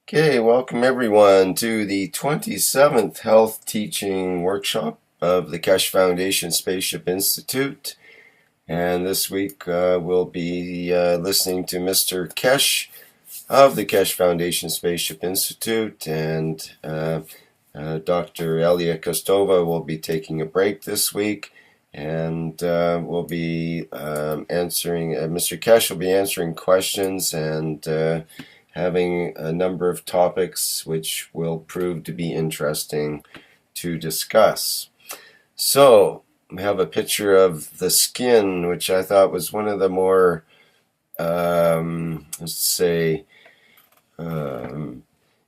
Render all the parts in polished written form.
Okay, welcome everyone to the 27th Health Teaching Workshop of the Keshe Foundation Spaceship Institute. And this week we'll be listening to Mr. Keshe of the Keshe Foundation Spaceship Institute, and Dr. Eliya will be taking a break this week, and we'll be answering, Mr. Keshe will be answering questions and having a number of topics which will prove to be interesting to discuss. So, we have a picture of the skin, which I thought was one of the more, let's say,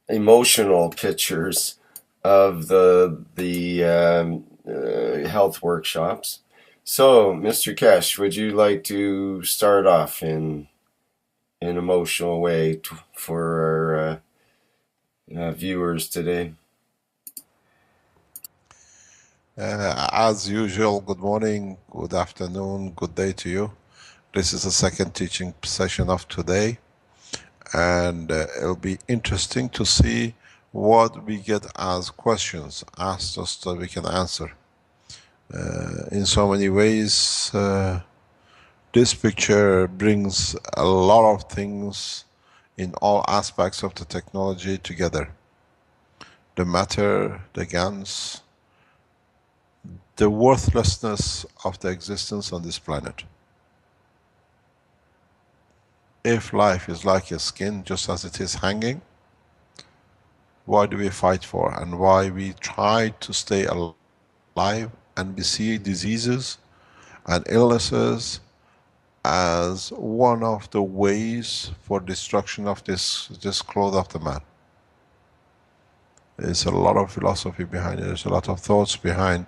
emotional pictures of the health workshops. So, Mr. Keshe, would you like to start off in an emotional way for our viewers today? As usual, good morning, good afternoon, good day to you. This is the second teaching session of today, and it'll be interesting to see what we get as questions asked us that we can answer. In so many ways, this picture brings a lot of things in all aspects of the technology together. The matter, the GANs, the worthlessness of the existence on this planet. If life is like a skin, just as it is hanging, why do we fight for, and why we try to stay alive, and we see diseases and illnesses as one of the ways for destruction of this cloth of the man. There's a lot of philosophy behind it, there's a lot of thoughts behind.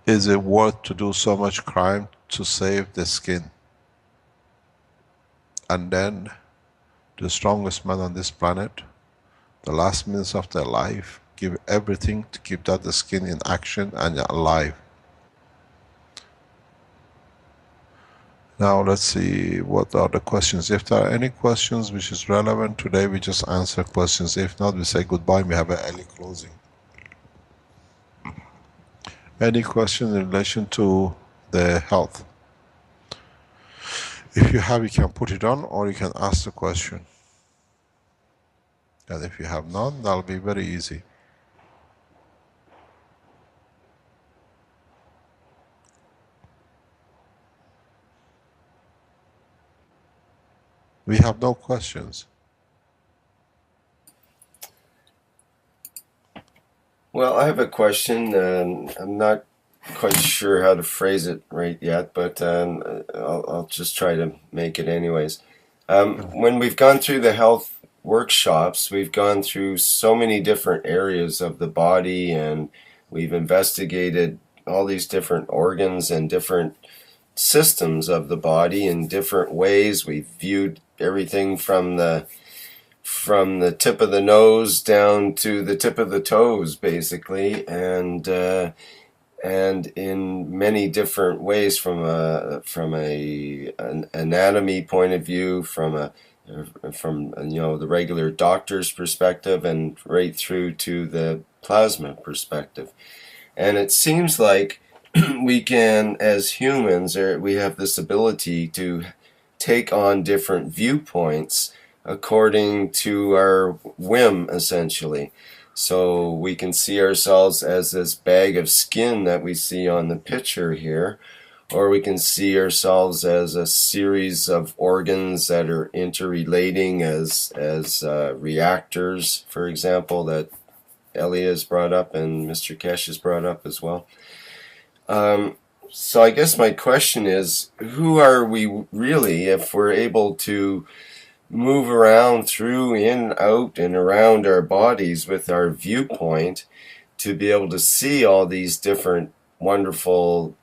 Is it worth to do so much crime to save the skin? And then the strongest man on this planet, the last minutes of their life, give everything to keep that the skin in action and alive. Now let's see what are the questions. If there are any questions which is relevant today, we just answer questions. If not, we say goodbye. We have an early closing. Any question in relation to the health? If you have, you can put it on, or you can ask the question. And if you have none, that'll be very easy. We have no questions. Well, I have a question. I'm not quite sure how to phrase it right yet, but I'll just try to make it anyways. When we've gone through the health workshops, we've gone through so many different areas of the body, and we've investigated all these different organs and different systems of the body in different ways. We've viewed everything from the tip of the nose down to the tip of the toes, basically, and in many different ways, from an anatomy point of view, from the regular doctor's perspective, and right through to the plasma perspective. And it seems like we can, as humans, we have this ability to take on different viewpoints according to our whim, essentially. So we can see ourselves as this bag of skin that we see on the picture here, or we can see ourselves as a series of organs that are interrelating as reactors, for example, that Eliya has brought up and Mr. Keshe has brought up as well. So I guess my question is, who are we really if we're able to move around through, in, out, and around our bodies with our viewpoint to be able to see all these different wonderful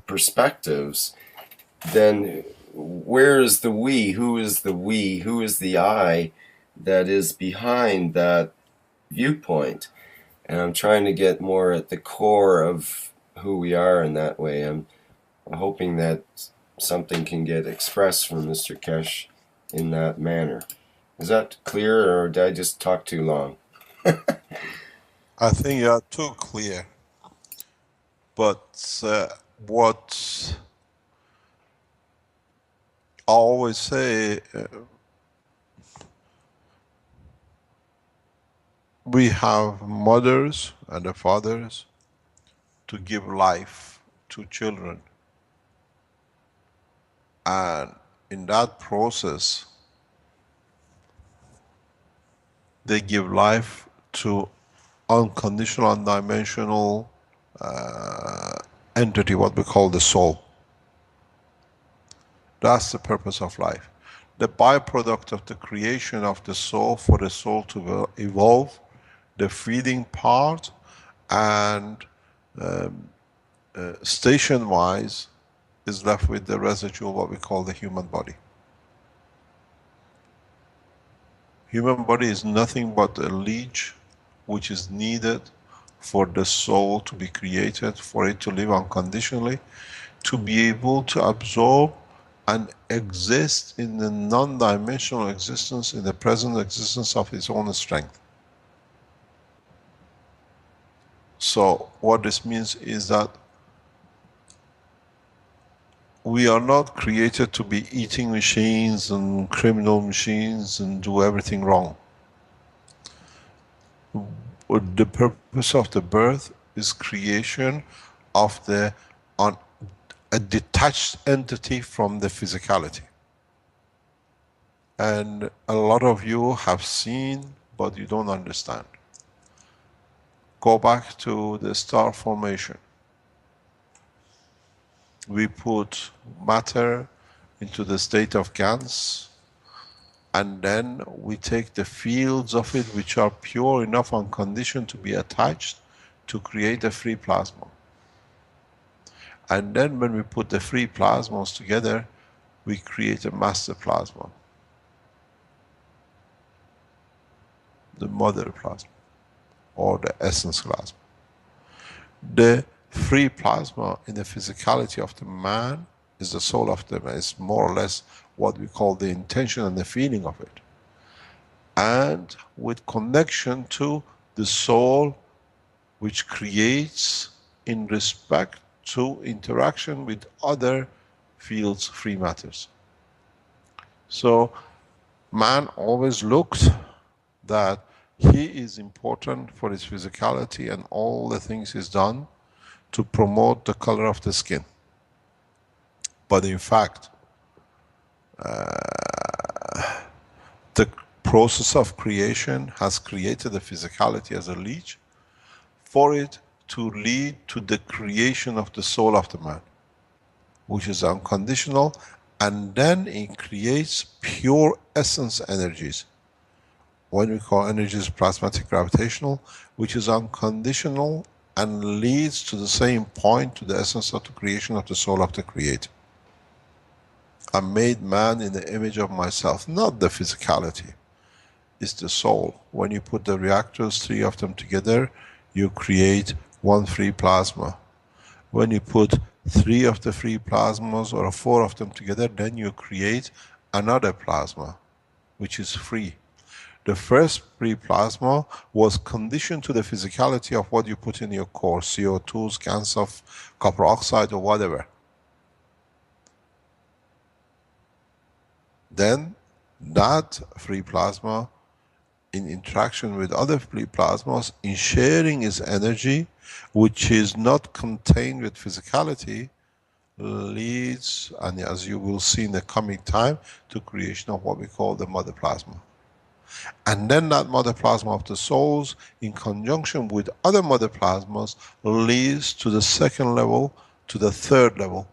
perspectives? Then where is the we? Who is the we? Who is the I that is behind that viewpoint? And I'm trying to get more at the core of who we are in that way. I'm hoping that something can get expressed from Mr. Keshe in that manner. Is that clear, or did I just talk too long? I think you are too clear. But what I always say, we have mothers and the fathers to give life to children. And in that process, they give life to unconditional, undimensional entity, what we call the soul. That's the purpose of life. The byproduct of the creation of the soul, for the soul to evolve, the feeding part, and station-wise is left with the residual, what we call the human body. Human body is nothing but a leech which is needed for the soul to be created, for it to live unconditionally, to be able to absorb and exist in the non-dimensional existence, in the present existence of its own strength. So what this means is that we are not created to be eating machines and criminal machines and do everything wrong. The purpose of the birth is creation of a detached entity from the physicality. And a lot of you have seen, but you don't understand. Go back to the star formation. We put matter into the state of GANs, and then we take the fields of it which are pure enough and conditioned to be attached to create a free plasma. And then when we put the free plasmas together, we create a master plasma, the mother plasma, or the essence plasma. The free plasma in the physicality of the man is the soul of the man. It's more or less what we call the intention and the feeling of it. And with connection to the soul which creates in respect to interaction with other fields, free matters. So man always looked that he is important for his physicality and all the things he's done to promote the color of the skin. But in fact, the process of creation has created the physicality as a leech for it to lead to the creation of the soul of the man, which is unconditional, and then it creates pure essence energies. What we call energies plasmatic gravitational, which is unconditional and leads to the same point, to the essence of the creation of the soul of the Creator. I made man in the image of myself, not the physicality. It's the soul. When you put the reactors, 3 of them together, you create one free plasma. When you put 3 of the free plasmas or 4 of them together, then you create another plasma, which is free. The first free plasma was conditioned to the physicality of what you put in your core, CO2, GANs of copper oxide or whatever. Then that free plasma, in interaction with other free plasmas, in sharing its energy, which is not contained with physicality, leads, and as you will see in the coming time, to creation of what we call the mother plasma. And then that mother plasma of the souls, in conjunction with other mother plasmas, leads to the second level, to the third level.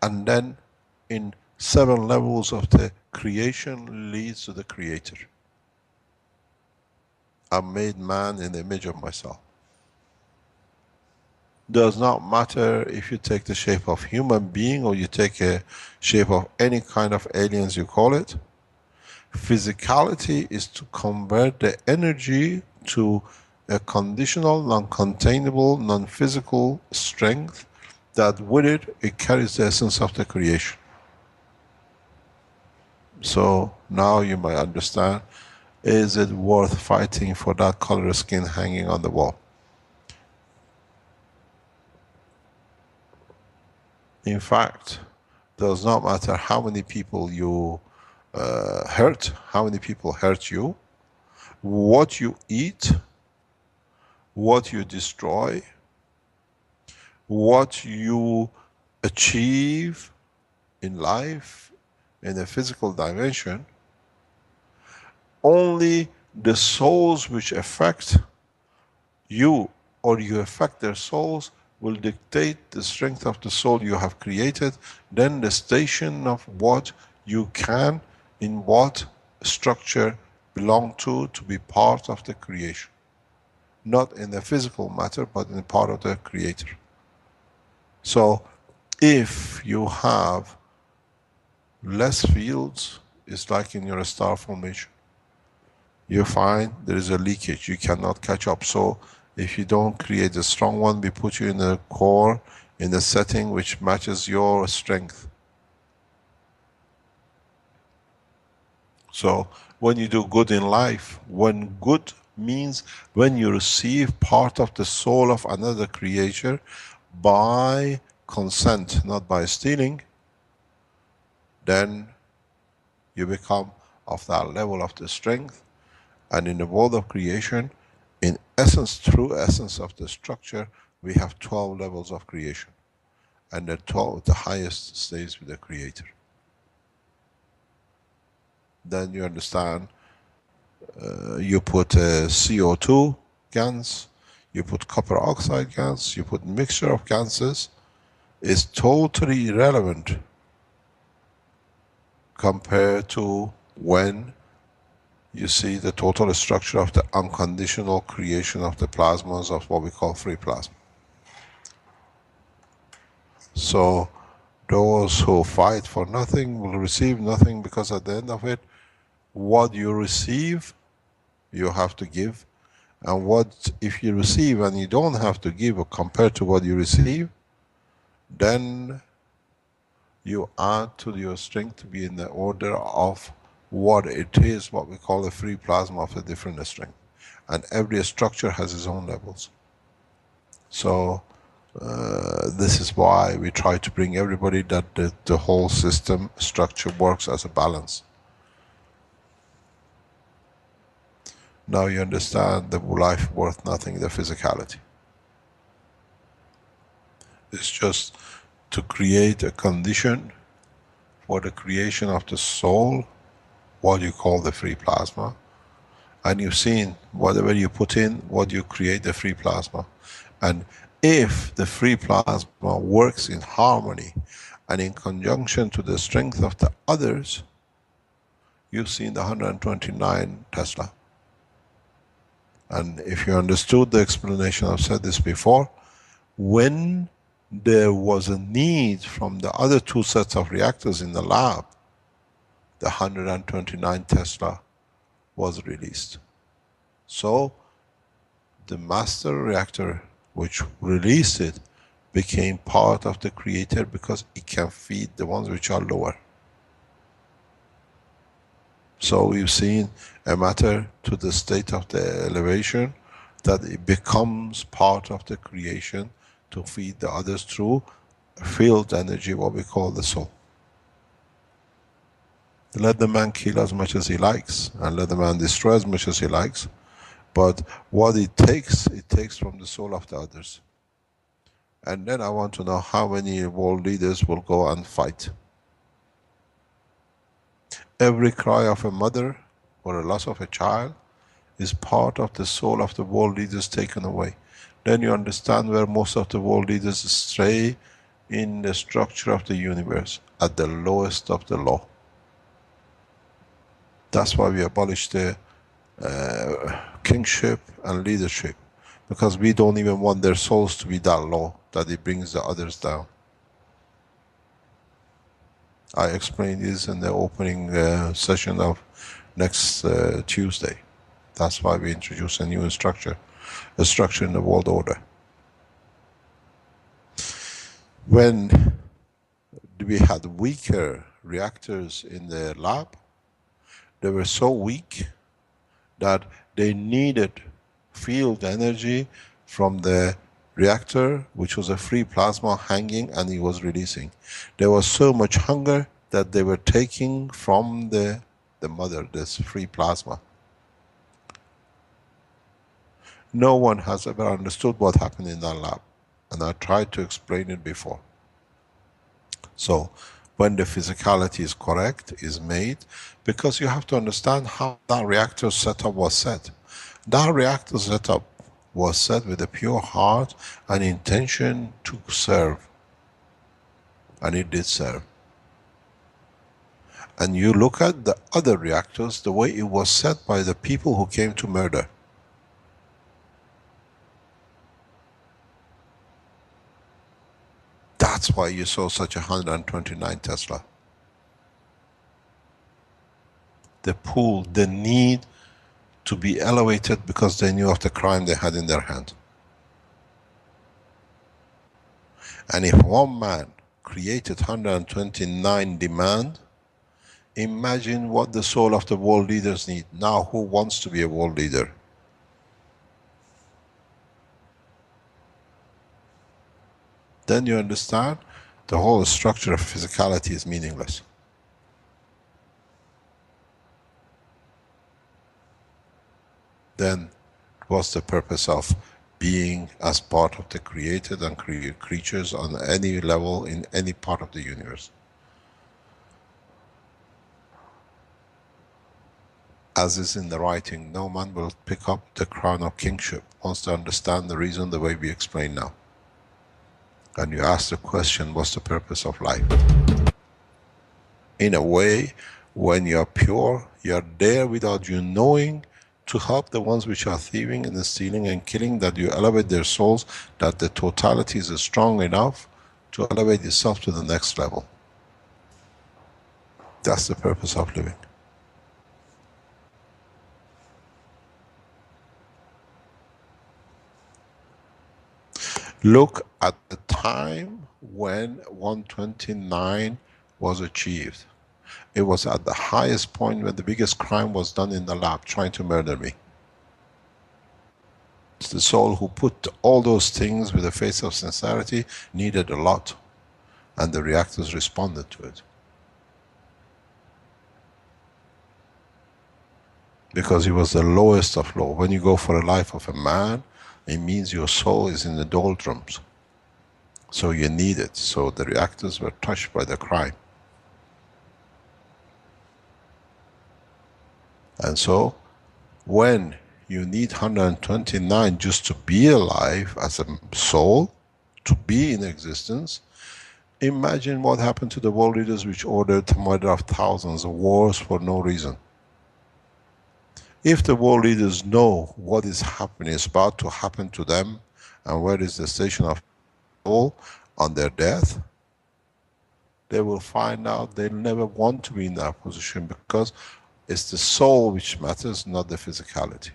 And then in 7 levels of the creation leads to the Creator. I made man in the image of myself. Does not matter if you take the shape of human being or you take a shape of any kind of aliens you call it. Physicality is to convert the energy to a conditional, non-containable, non-physical strength that with it, it carries the essence of the creation. So now you might understand, is it worth fighting for that color skin hanging on the wall? In fact, does not matter how many people you hurt, how many people hurt you, what you eat, what you destroy, what you achieve in life, in the physical dimension, only the souls which affect you or you affect their souls will dictate the strength of the soul you have created, then the station of what you can, in what structure belong to be part of the creation. Not in the physical matter, but in part of the creator. So, if you have less fields, it's like in your star formation. You find there is a leakage, you cannot catch up. So if you don't create a strong one, we put you in a core, in a setting which matches your strength. So when you do good in life, when good means when you receive part of the soul of another creature by consent, not by stealing, then you become of that level of the strength. And in the world of creation, in essence, true essence of the structure, we have 12 levels of creation. And the highest stays with the creator. Then you understand, you put CO2 GANs, you put copper oxide GANs, you put mixture of gases, is totally irrelevant compared to when you see the total structure of the unconditional creation of the plasmas of what we call free plasma. So those who fight for nothing will receive nothing, because at the end of it, what you receive, you have to give. And what if you receive and you don't have to give, or compared to what you receive, then you add to your strength to be in the order of what it is, what we call a free plasma of a different strength. And every structure has its own levels. So this is why we try to bring everybody that the whole system structure works as a balance. Now you understand the life worth nothing, the physicality. It's just to create a condition for the creation of the soul, what you call the free plasma. And you've seen whatever you put in, what you create, the free plasma. And if the free plasma works in harmony and in conjunction to the strength of the others, you've seen the 129 Tesla. And if you understood the explanation, I've said this before, when there was a need from the other two sets of reactors in the lab, the 129 Tesla was released. So the master reactor which released it became part of the creator, because it can feed the ones which are lower. So we've seen a matter to the state of the elevation, that it becomes part of the creation to feed the others through field energy, what we call the soul. Let the man kill as much as he likes, and let the man destroy as much as he likes, but what it takes from the soul of the others. And then I want to know how many world leaders will go and fight. Every cry of a mother or a loss of a child is part of the soul of the world leaders taken away. Then you understand where most of the world leaders stray in the structure of the universe, at the lowest of the low. That's why we abolished the kingship and leadership, because we don't even want their souls to be that low that it brings the others down. I explained this in the opening session of next Tuesday. That's why we introduce a new structure, a structure in the world order. When we had weaker reactors in the lab, They were so weak that they needed field energy from the reactor, which was a free plasma hanging, and it was releasing. There was so much hunger that they were taking from the mother, this free plasma. No one has ever understood what happened in that lab, and I tried to explain it before. So, when the physicality is correct, is made, because you have to understand how that reactor setup was set. That reactor setup was set with a pure heart and intention to serve, and it did serve. And you look at the other reactors, the way it was set by the people who came to murder. That's why you saw such a 129 Tesla. The pull, the need to be elevated because they knew of the crime they had in their hand. And if one man created 129 demand, imagine what the soul of the world leaders need. Now who wants to be a world leader? Then you understand the whole structure of physicality is meaningless. Then what's the purpose of being as part of the created and creatures on any level in any part of the universe? As is in the writing, no man will pick up the crown of kingship once they understand the reason the way we explain now. And you ask the question, what's the purpose of life? In a way, when you're pure, you're there without you knowing, to help the ones which are thieving and stealing and killing, that you elevate their souls, that the totality is strong enough to elevate yourself to the next level. That's the purpose of living. Look at the time when 129 was achieved. It was at the highest point when the biggest crime was done in the lab, trying to murder me. The soul who put all those things with a face of sincerity needed a lot, and the reactors responded to it. Because it was the lowest of low. When you go for a life of a man, it means your soul is in the doldrums. So you need it. So the reactors were touched by the crime. And so, when you need 129 just to be alive as a soul, to be in existence, imagine what happened to the world leaders which ordered the murder of thousands, of wars for no reason. If the world leaders know what is happening, is about to happen to them, and where is the station of soul on their death, they will find out they'll never want to be in that position, because it's the soul which matters, not the physicality.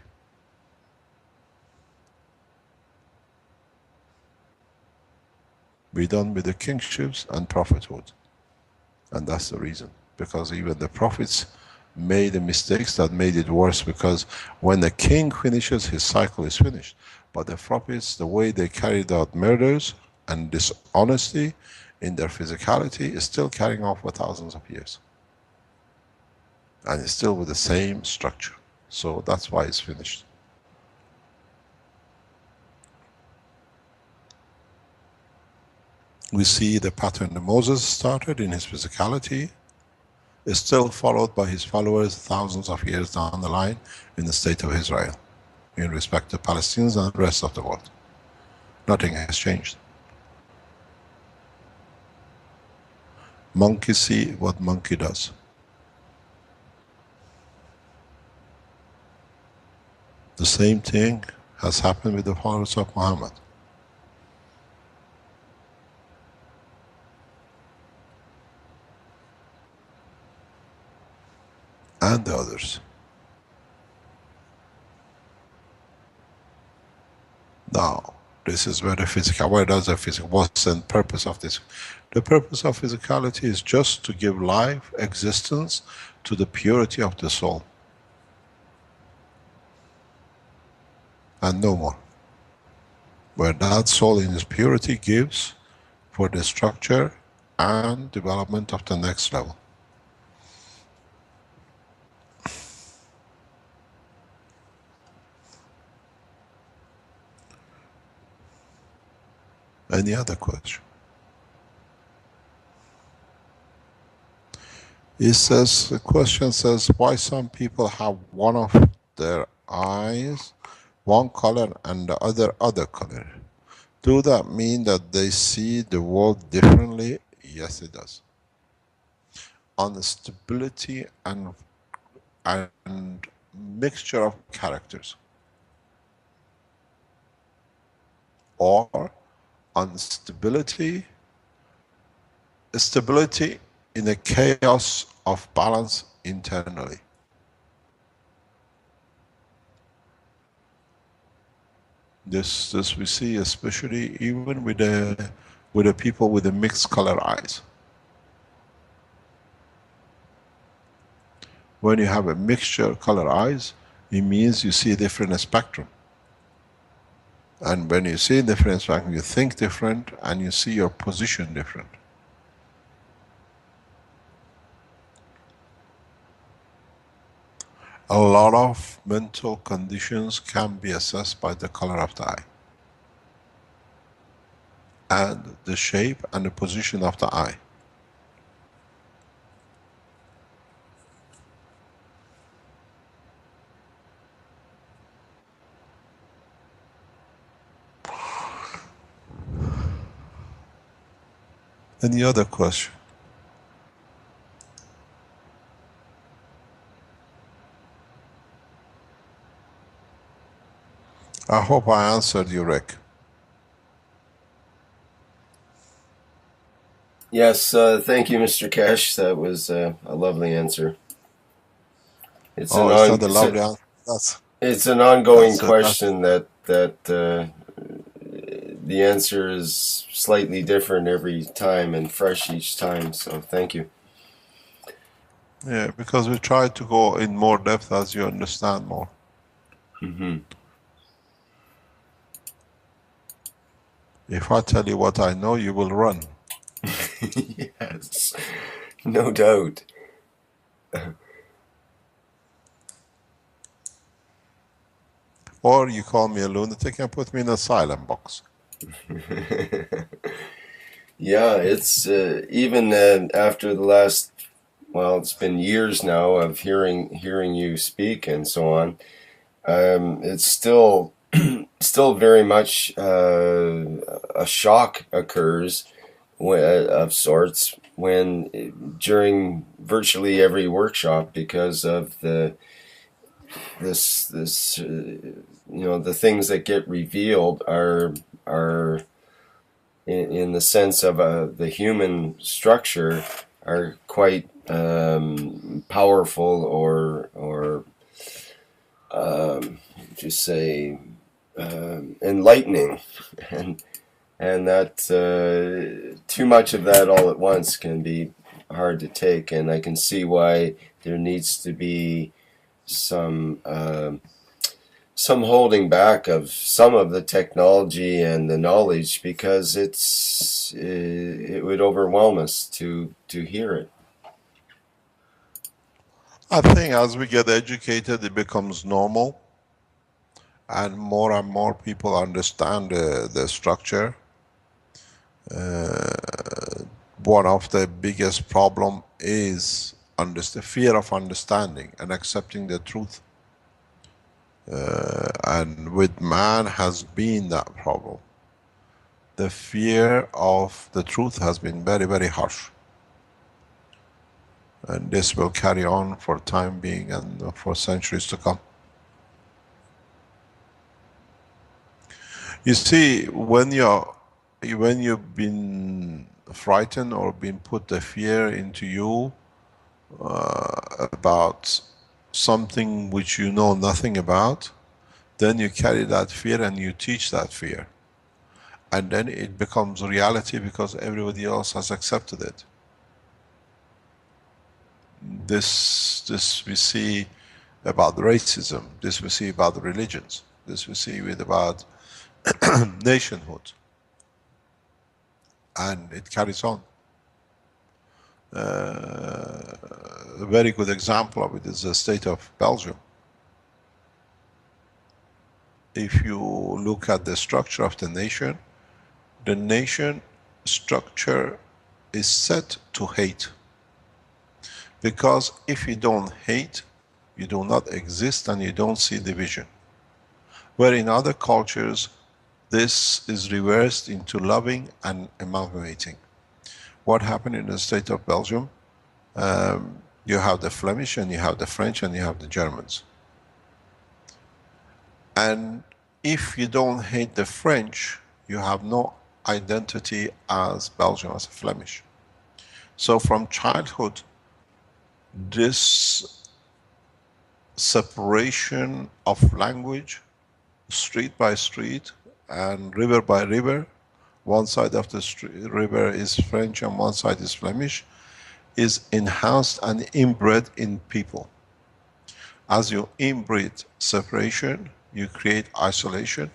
We're done with the kingships and prophethood. And that's the reason. Because even the prophets made the mistakes that made it worse, because when the king finishes, his cycle is finished. But the prophets, the way they carried out murders and dishonesty in their physicality, is still carrying on for thousands of years. And it's still with the same structure. So that's why it's finished. We see the pattern that Moses started in his physicality is still followed by his followers thousands of years down the line in the state of Israel, in respect to Palestinians and the rest of the world. Nothing has changed. Monkey see what monkey does. The same thing has happened with the followers of Muhammad. And the others. Now, This is where the physical, where does the physical, what's the purpose of this? The purpose of physicality is just to give life, existence to the purity of the soul. And no more. Where that soul in its purity gives for the structure and development of the next level. Any other question? It says, the question says, why some people have one of their eyes one color and the other color? Do that mean that they see the world differently? Yes, it does. On the stability and mixture of characters, or on stability in a chaos of balance internally. This we see especially even with the people with the mixed color eyes. When you have a mixture color eyes, it means you see a different spectrum. And when you see a different spectrum, you think different and you see your position different. A lot of mental conditions can be assessed by the color of the eye and the shape and the position of the eye. Any other question? I hope I answered you, Rick. Yes, thank you, Mr. Keshe. That was a lovely answer. It's Oh, an it's on not a it's, a, lovely answer. That's it's an ongoing that's question that the answer is slightly different every time and fresh each time. So thank you. yeah, because we try to go in more depth as you understand more. Mm-hmm. If I tell you what I know, you will run. Yes, no doubt. Or you call me a lunatic and put me in a silent box. Yeah, it's even after the last, well, it's been years now of hearing you speak and so on. It's still very much a shock occurs of sorts when during virtually every workshop because of this the things that get revealed are in the sense of the human structure are quite powerful or just say enlightening, and that too much of that all at once can be hard to take, and I can see why there needs to be some holding back of some of the technology and the knowledge because it would overwhelm us to hear it. I think as we get educated, it becomes normal, and more people understand the structure. One of the biggest problem is the fear of understanding and accepting the truth. And with man has been that problem. The fear of the truth has been very, very harsh. And this will carry on for time being and for centuries to come. You see, when you've been frightened or been put the fear into you about something which you know nothing about, then you carry that fear and you teach that fear. And then it becomes reality because everybody else has accepted it. This we see about racism, this we see about the religions, this we see with about nationhood, and it carries on. A very good example of it is the state of Belgium. If you look at the structure of the nation structure is set to hate. Because if you don't hate, you do not exist and you don't see division. Where in other cultures, this is reversed into loving and amalgamating. What happened in the state of Belgium? You have the Flemish and you have the French and you have the Germans. And if you don't hate the French, you have no identity as Belgian, as a Flemish. So from childhood, this separation of language, street by street and river by river, one side of the river is French and one side is Flemish, is enhanced and inbred in people. As you inbreed separation, you create isolation,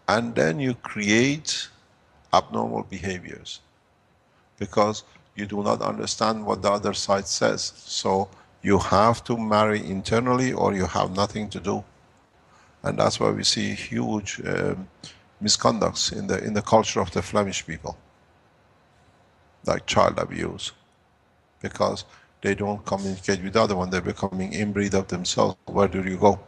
and then you create abnormal behaviors. Because you do not understand what the other side says. So you have to marry internally or you have nothing to do. And that's why we see huge misconducts in the culture of the Flemish people. Like child abuse. Because they don't communicate with the other one, they're becoming inbreed of themselves. Where do you go?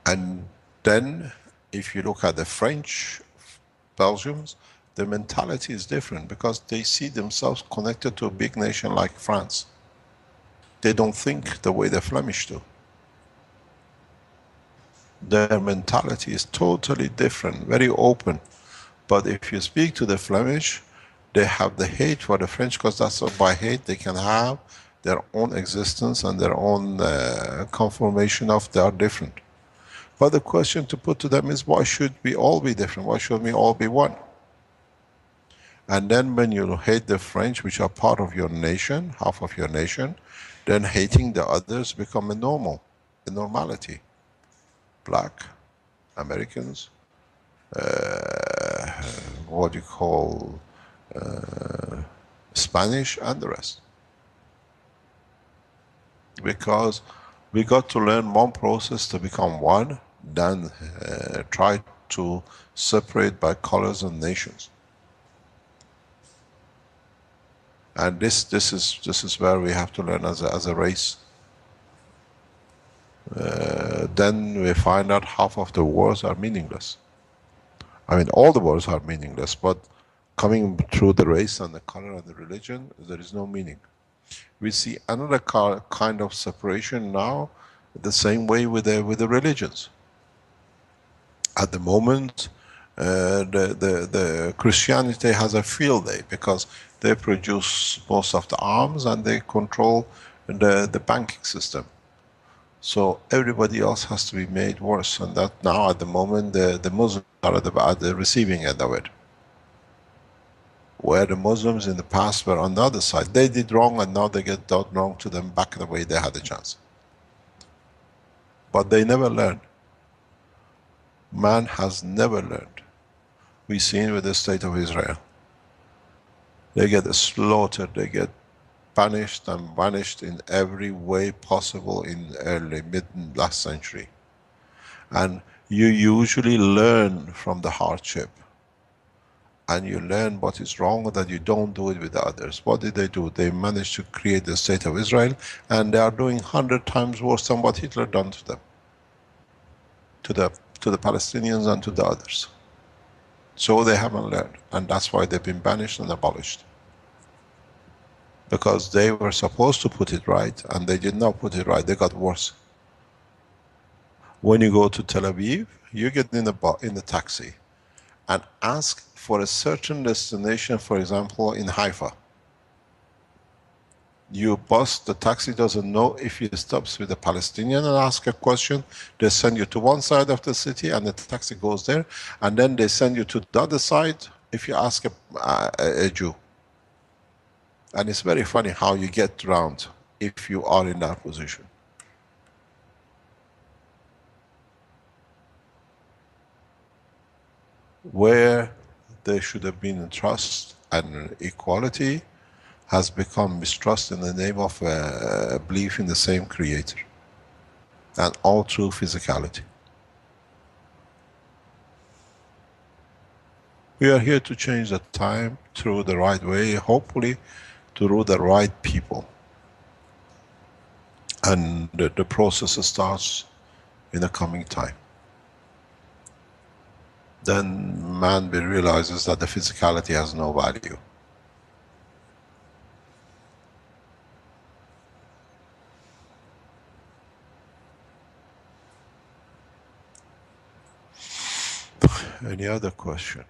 And then, if you look at the French Belgians, the mentality is different because they see themselves connected to a big nation like France. They don't think the way the Flemish do. Their mentality is totally different, very open. But if you speak to the Flemish, they have the hate for the French because that's what by hate they can have their own existence and their own confirmation of they are different. But the question to put to them is, why should we all be different? Why should we all be one? And then when you hate the French, which are part of your nation, half of your nation, then hating the others become a normality. Black, Americans, what you call Spanish, and the rest. Because we got to learn one process to become one, then try to separate by colors and nations. And this is where we have to learn as a race. Then we find out half of the wars are meaningless. I mean, all the wars are meaningless, but coming through the race and the color and the religion, there is no meaning. We see another kind of separation now, the same way with the religions. At the moment, the Christianity has a field day because they produce most of the arms and they control the banking system. So everybody else has to be made worse, and that now at the moment the Muslims are at the receiving end of it. Where the Muslims in the past were on the other side. They did wrong and now they get done wrong to them back in the way they had a chance. But they never learned. Man has never learned. We've seen with the state of Israel. They get slaughtered, they get punished and vanished in every way possible in early, last century. And you usually learn from the hardship. And you learn what is wrong, that you don't do it with the others. What did they do? They managed to create the state of Israel, and they are doing 100 times worse than what Hitler done to them. To the Palestinians and to the others. So they haven't learned, and that's why they've been banished and abolished. Because they were supposed to put it right, and they did not put it right, they got worse. When you go to Tel Aviv, you get in the taxi, and ask for a certain destination, for example, in Haifa. You bus, the taxi doesn't know if he stops with a Palestinian and asks a question. They send you to one side of the city and the taxi goes there. And then they send you to the other side if you ask a Jew. And it's very funny how you get around if you are in that position. Where there should have been trust and equality has become mistrust in the name of belief in the same creator. And all through physicality. We are here to change the time through the right way, hopefully through the right people. And the process starts in the coming time. Then man realizes that the physicality has no value. Any other question?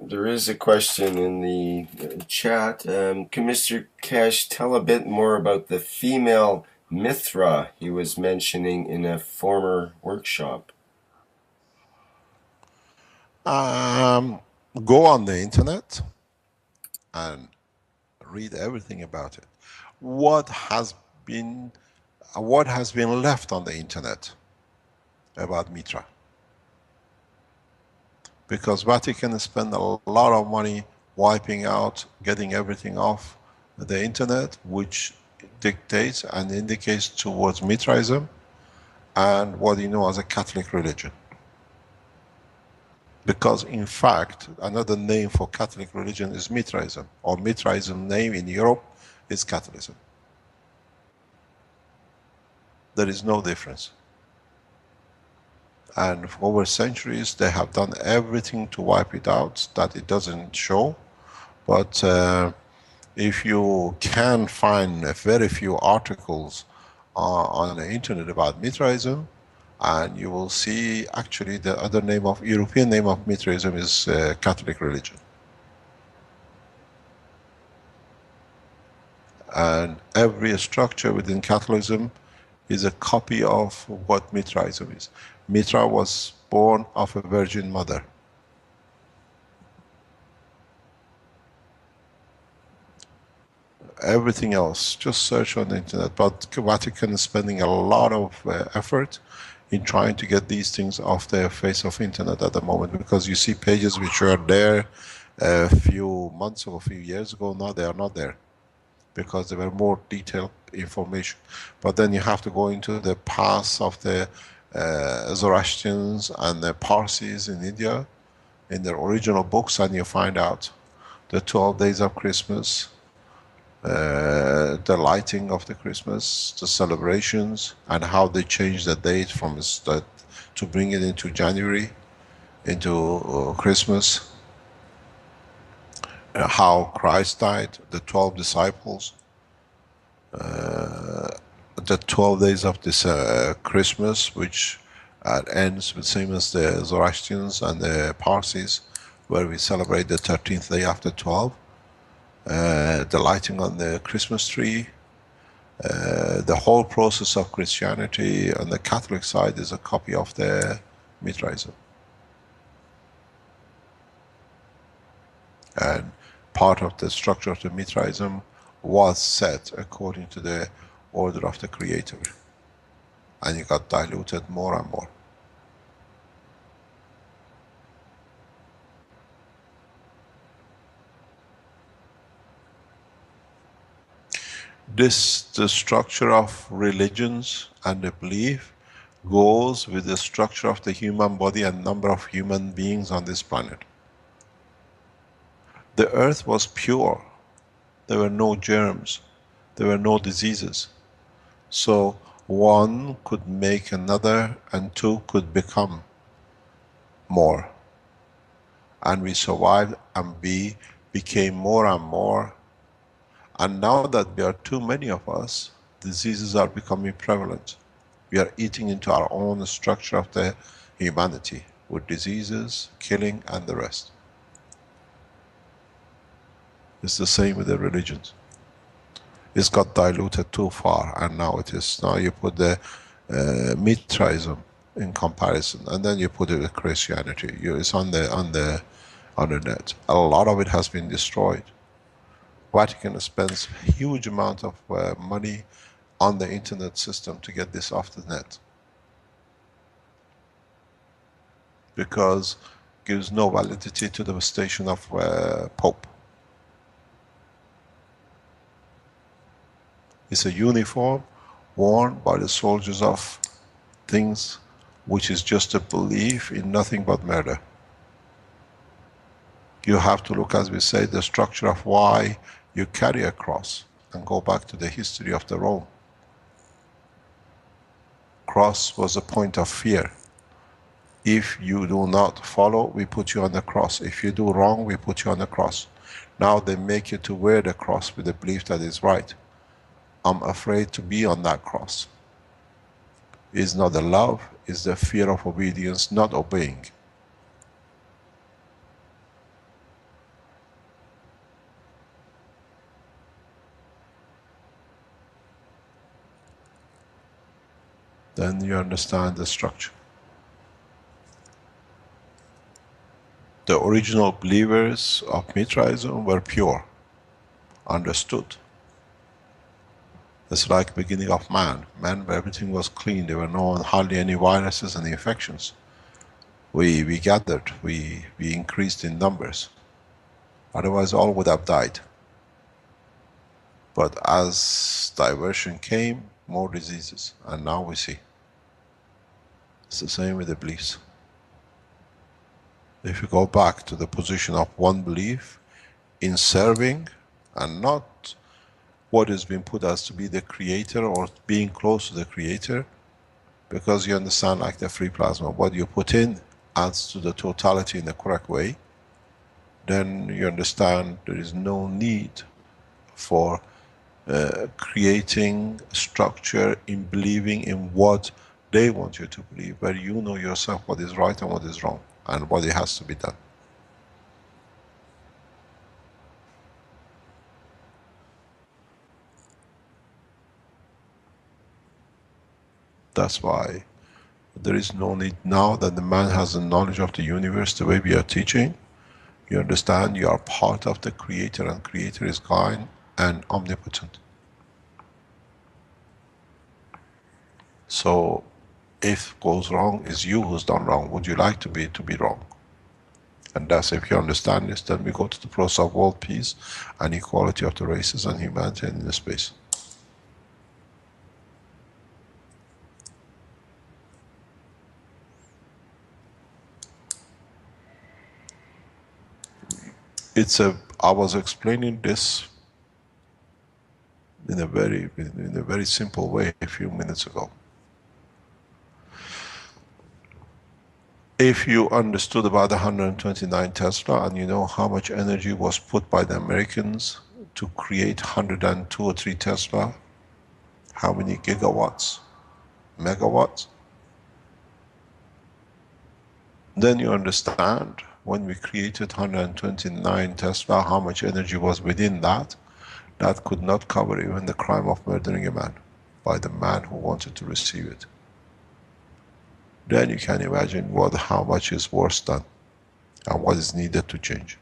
There is a question in the chat. Can Mr. Keshe tell a bit more about the female Mithra he was mentioning in a former workshop? Go on the internet and read everything about it. What has been left on the internet about Mitra? Because Vatican spend a lot of money wiping out, getting everything off the internet, which dictates and indicates towards Mitraism and what you know as a Catholic religion. Because in fact, another name for Catholic religion is Mitraism, or Mitraism name in Europe is Catholicism. There is no difference. And for over centuries, they have done everything to wipe it out, that it doesn't show. But if you can find very few articles on the internet about Mitraism, and you will see actually the other name of, European name of Mitraism is Catholic religion. And every structure within Catholicism is a copy of what Mitraism is. Mitra was born of a virgin mother. Everything else, just search on the internet. But Vatican is spending a lot of effort in trying to get these things off the face of internet at the moment, because you see pages which were there a few months or a few years ago, now they are not there, because there were more detailed information. But then you have to go into the past of the Zoroastrians and the Parsis in India, in their original books, and you find out the 12 days of Christmas, the lighting of the Christmas, the celebrations, and how they changed the date from that to bring it into January, into Christmas. How Christ died, the 12 disciples, the 12 days of this Christmas, which ends with same as the Zoroastrians and the Parsis, where we celebrate the 13th day after 12. The lighting on the Christmas tree, the whole process of Christianity on the Catholic side is a copy of the Mitraism. And part of the structure of the Mitraism was set according to the order of the Creator. And it got diluted more and more. The structure of religions and the belief goes with the structure of the human body and number of human beings on this planet. The earth was pure. There were no germs. There were no diseases. So one could make another, and two could become more. And we survived, and we became more and more. And now that there are too many of us, diseases are becoming prevalent. We are eating into our own structure of the humanity, with diseases, killing, and the rest. It's the same with the religions. It's got diluted too far, and now it is. Now you put the Mithraism in comparison, and then you put it with Christianity. It's on the net. A lot of it has been destroyed. Vatican spends huge amount of money on the internet system to get this off the net, because it gives no validity to the station of Pope. It's a uniform worn by the soldiers of things which is just a belief in nothing but murder. You have to look, as we say, the structure of why you carry a cross, and go back to the history of the Rome. Cross was a point of fear. If you do not follow, we put you on the cross. If you do wrong, we put you on the cross. Now they make you to wear the cross with the belief that is right. I'm afraid to be on that cross. It's not the love, it's the fear of obedience, not obeying. Then you understand the structure. The original believers of Mithraism were pure, understood. It's like beginning of man. Man, where everything was clean. There were hardly any viruses and infections. We gathered, we increased in numbers. Otherwise all would have died. But as diversion came, more diseases. And now we see. It's the same with the beliefs. If you go back to the position of one belief in serving, and not what has been put as to be the creator or being close to the creator, because you understand, like the free plasma, what you put in adds to the totality in the correct way, then you understand there is no need for creating structure in believing in what they want you to believe, but you know yourself what is right and what is wrong, and what it has to be done. That's why there is no need now that the man has the knowledge of the universe the way we are teaching. You understand you are part of the creator, and creator is kind and omnipotent. So if goes wrong, is you who's done wrong. Would you like to be wrong? And that's, if you understand this, then we go to the process of world peace and equality of the races and humanity in the space. I was explaining this in a very simple way a few minutes ago. If you understood about the 129 Tesla, and you know how much energy was put by the Americans to create 102 or 3 Tesla, how many gigawatts, megawatts? Then you understand, when we created 129 Tesla, how much energy was within that. That could not cover even the crime of murdering a man by the man who wanted to receive it. Then you can imagine how much is worse done and what is needed to change.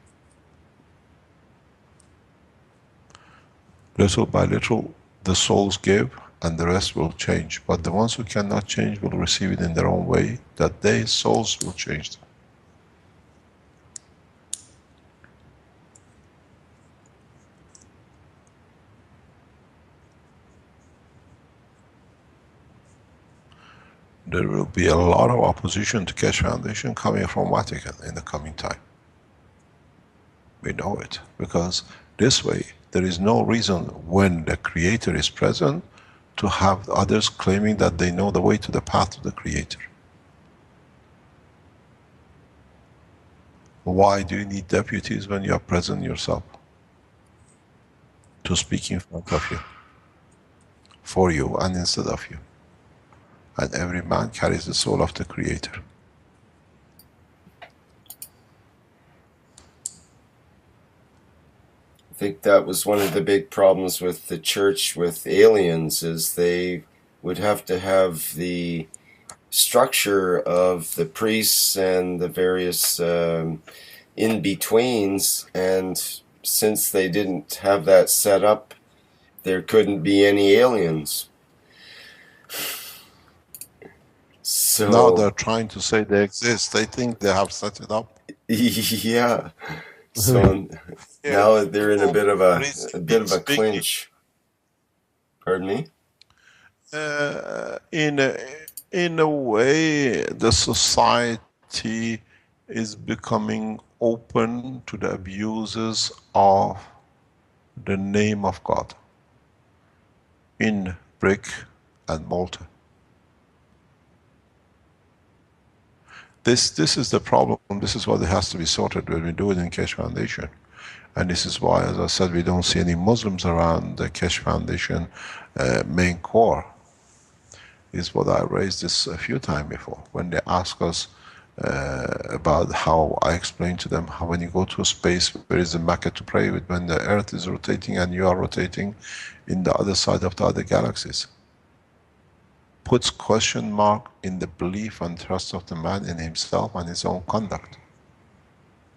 Little by little, the souls give, and the rest will change. But the ones who cannot change will receive it in their own way, that their souls will change them. There will be a lot of opposition to Keshe Foundation coming from Vatican in the coming time. We know it, because this way there is no reason, when the Creator is present, to have others claiming that they know the way to the path of the Creator. Why do you need deputies when you are present yourself to speak in front of you, for you and instead of you? And every man carries the soul of the Creator. think that was one of the big problems with the church with aliens, is they would have to have the structure of the priests and the various in-betweens, and since they didn't have that set up, there couldn't be any aliens. Now So, they're trying to say they exist. They think they have set it up. yeah. So Yeah, now they're in a people bit of repeat a speaking. clinch. Pardon me? Uh, in a, in a way, the society is becoming open to the abuses of the name of God in brick and mortar. This is the problem. This is what has to be sorted when we do it in Keshe Foundation. And this is why, as I said, we don't see any Muslims around the Keshe Foundation main core. Is what I raised this a few times before. When they ask us about how I explain to them how when you go to a space where is a Mecca to pray with, when the earth is rotating and you are rotating in the other side of the other galaxies. Puts question mark in the belief and trust of the man in himself and his own conduct.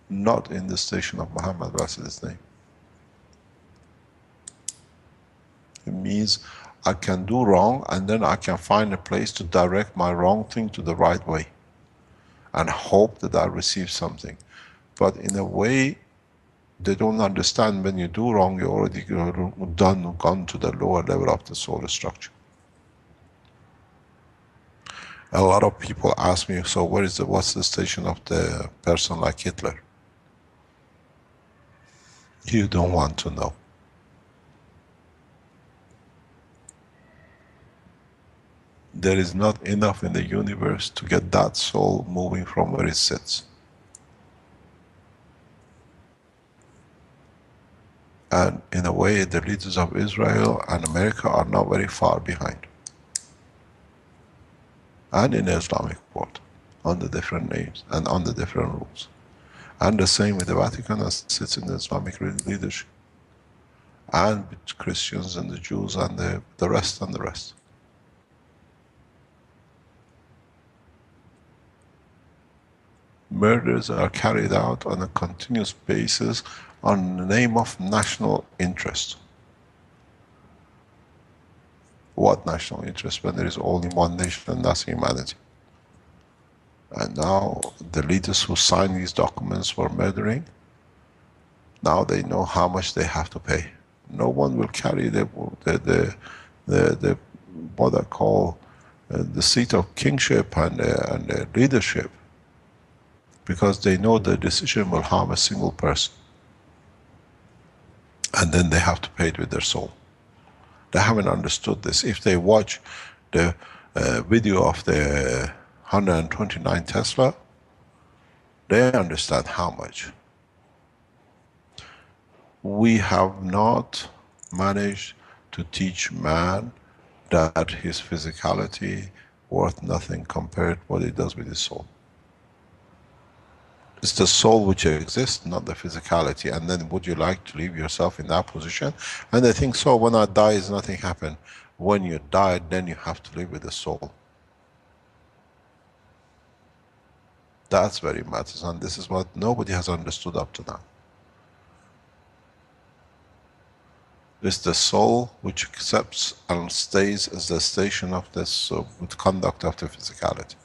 Not in the station of Muhammad Rasul's name. It means I can do wrong and then I can find a place to direct my wrong thing to the right way and hope that I receive something. But in a way, they don't understand when you do wrong, you're already gone to the lower level of the solar structure. A lot of people ask me, so what's the station of the person like Hitler? You don't want to know. There is not enough in the universe to get that soul moving from where it sits. And in a way, the leaders of Israel and America are not very far behind. And in the Islamic world, on the different names and on the different rules. And the same with the Vatican as sits in the Islamic leadership. And with Christians and the Jews and the rest and the rest. Murders are carried out on a continuous basis on the name of national interest. What national interest when there is only one nation and that's humanity? And now the leaders who signed these documents for murdering, now they know how much they have to pay. No one will carry the what I call the seat of kingship and the leadership, because they know the decision will harm a single person. And then they have to pay it with their soul. They haven't understood this. If they watch the video of the 129 Tesla, they understand how much. We have not managed to teach man that his physicality worth nothing compared to what he does with his soul. It's the soul which exists, not the physicality. And then would you like to leave yourself in that position? And they think so, when I die, is nothing happened. When you die, then you have to live with the soul. That's very matters, and this is what nobody has understood up to now. It's the soul which accepts and stays as the station of this with conduct of the physicality.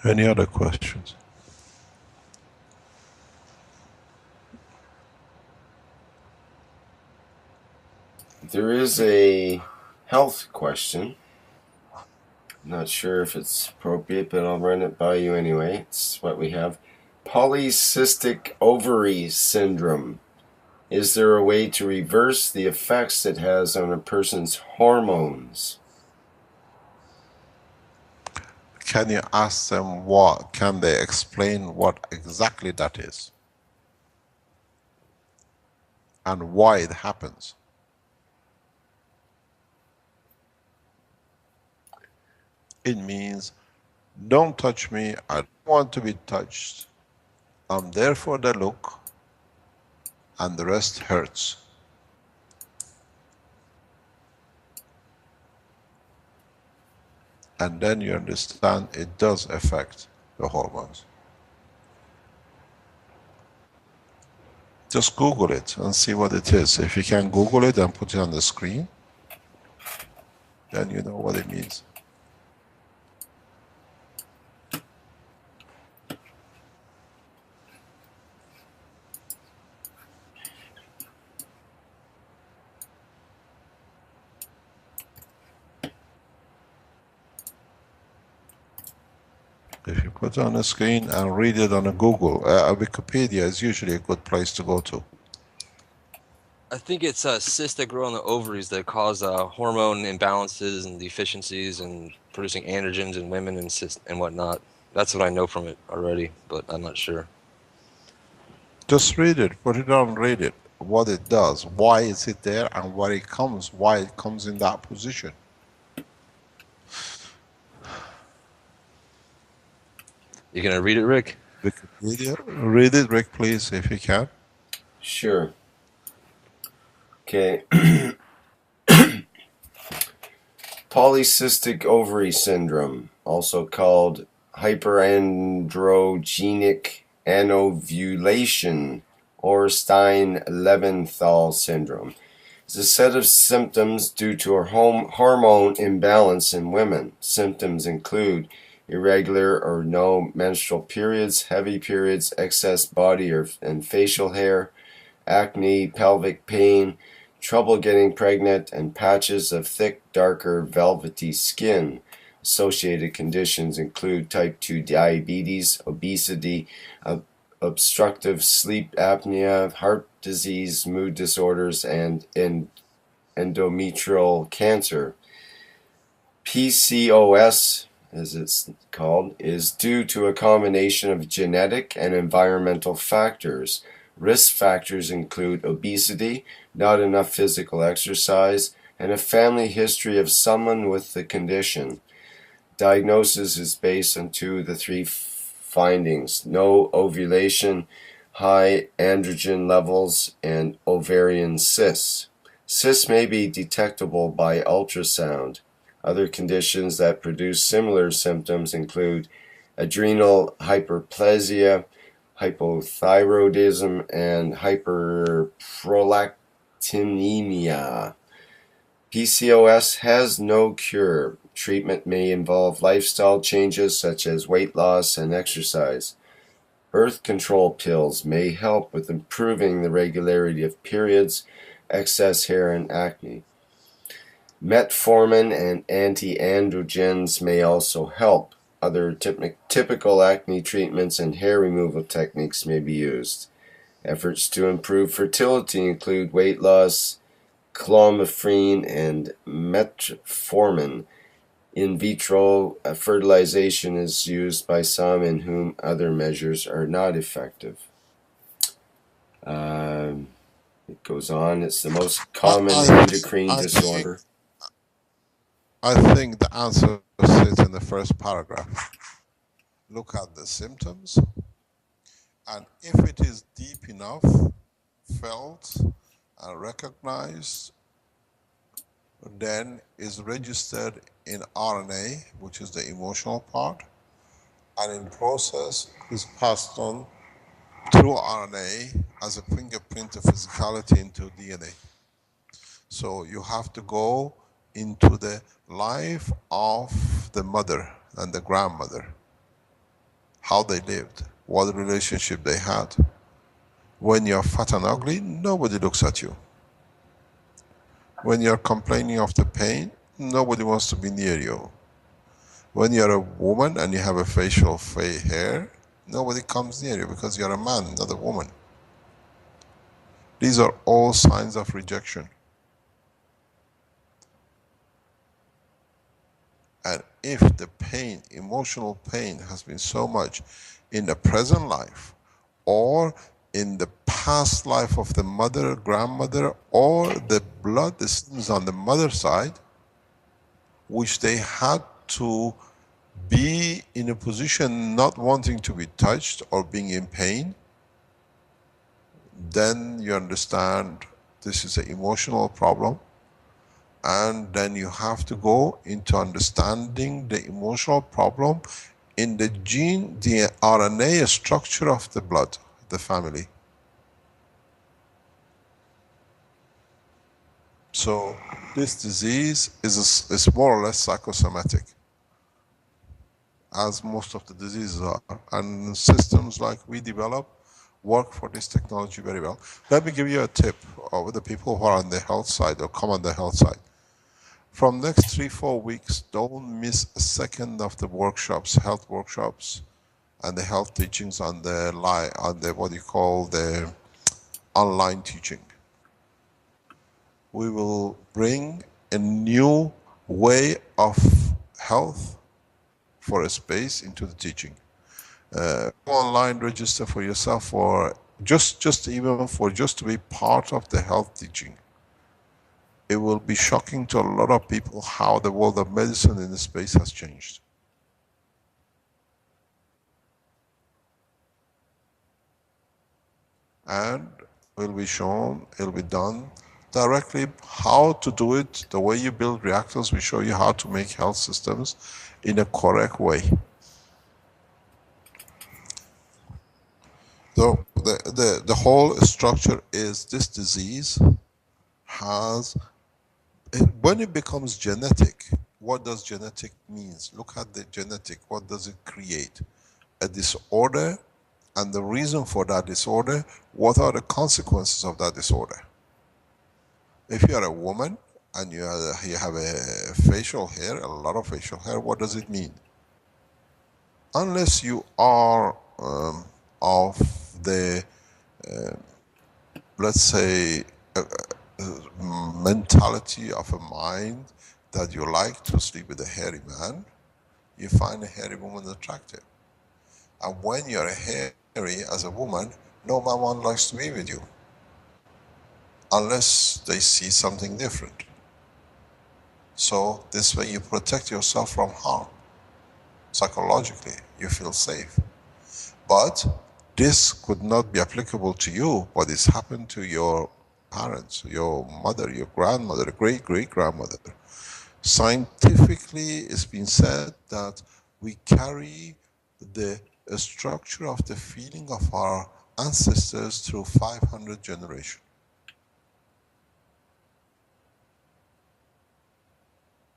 Any other questions? There is a health question. I'm not sure if it's appropriate, but I'll run it by you anyway. It's what we have. Polycystic ovary syndrome. Is there a way to reverse the effects it has on a person's hormones? Can you ask them what, can they explain what exactly that is? And why it happens? It means, don't touch me, I don't want to be touched. I'm there for the look, and the rest hurts. And then you understand it does affect the hormones. Just Google it and see what it is. If you can Google it and put it on the screen, then you know what it means. If you put it on the screen and read it on a Google, Wikipedia is usually a good place to go to. I think it's cysts that grow on the ovaries that cause hormone imbalances and deficiencies and producing androgens in women and cysts and whatnot. That's what I know from it already, but I'm not sure. Just read it, put it on, read it. What it does, why is it there, and why it comes in that position. You gonna read it, Rick? Wikipedia, read it, Rick, please, if you can. Sure. Okay. Polycystic ovary syndrome, also called hyperandrogenic anovulation or Stein-Leventhal syndrome, is a set of symptoms due to a hormone imbalance in women. Symptoms include irregular or no menstrual periods, heavy periods, excess body and facial hair, acne, pelvic pain, trouble getting pregnant, and patches of thick, darker, velvety skin. Associated conditions include type 2 diabetes, obesity, obstructive sleep apnea, heart disease, mood disorders, and endometrial cancer. PCOS, as it's called, is due to a combination of genetic and environmental factors. Risk factors include obesity, not enough physical exercise, and a family history of someone with the condition. Diagnosis is based on two of the three findings: no ovulation, high androgen levels, and ovarian cysts. Cysts may be detectable by ultrasound. Other conditions that produce similar symptoms include adrenal hyperplasia, hypothyroidism, and hyperprolactinemia. PCOS has no cure. Treatment may involve lifestyle changes such as weight loss and exercise. Birth control pills may help with improving the regularity of periods, excess hair, and acne. Metformin and anti-androgens may also help. Other typical acne treatments and hair removal techniques may be used. Efforts to improve fertility include weight loss, clomiphene, and metformin. In vitro fertilization is used by some in whom other measures are not effective. It goes on. It's the most common endocrine disorder. I think the answer sits in the first paragraph. Look at the symptoms, and if it is deep enough, felt and recognized, then is registered in RNA, which is the emotional part, and in process is passed on through RNA as a fingerprint of physicality into DNA. So you have to go into the life of the mother and the grandmother, how they lived, what relationship they had. When you're fat and ugly, nobody looks at you. When you're complaining of the pain, nobody wants to be near you. When you're a woman and you have a facial hair, nobody comes near you because you're a man, not a woman. These are all signs of rejection. And if the pain, emotional pain, has been so much in the present life or in the past life of the mother, grandmother, or the blood systems on the mother side, which they had to be in a position not wanting to be touched or being in pain, then you understand this is an emotional problem. And then you have to go into understanding the emotional problem in the gene, the RNA structure of the blood, the family. So this disease is more or less psychosomatic, as most of the diseases are. And systems like we develop work for this technology very well. Let me give you a tip of the people who are on the health side or come on the health side. From next 3-4 weeks, don't miss a second of the workshops, health workshops, and the health teachings on the what you call the online teaching. We will bring a new way of health for a space into the teaching. Go online, register for yourself for just even for just to be part of the health teaching. It will be shocking to a lot of people how the world of medicine in the space has changed. And will be shown, it'll be done directly how to do it. The way you build reactors, we show you how to make health systems in a correct way. So the whole structure is this disease has, when it becomes genetic, what does genetic means? Look at the genetic, what does it create? A disorder, and the reason for that disorder, what are the consequences of that disorder? If you are a woman and you have a facial hair, a lot of facial hair, what does it mean? Unless you are of the, let's say, mentality of a mind that you like to sleep with a hairy man, you find a hairy woman attractive. And when you're hairy as a woman, no man likes to be with you, unless they see something different. So this way you protect yourself from harm. Psychologically, you feel safe. But this could not be applicable to you, but it's happened to your parents, your mother, your grandmother, great-great-grandmother. Scientifically, it's been said that we carry the structure of the feeling of our ancestors through 500 generations.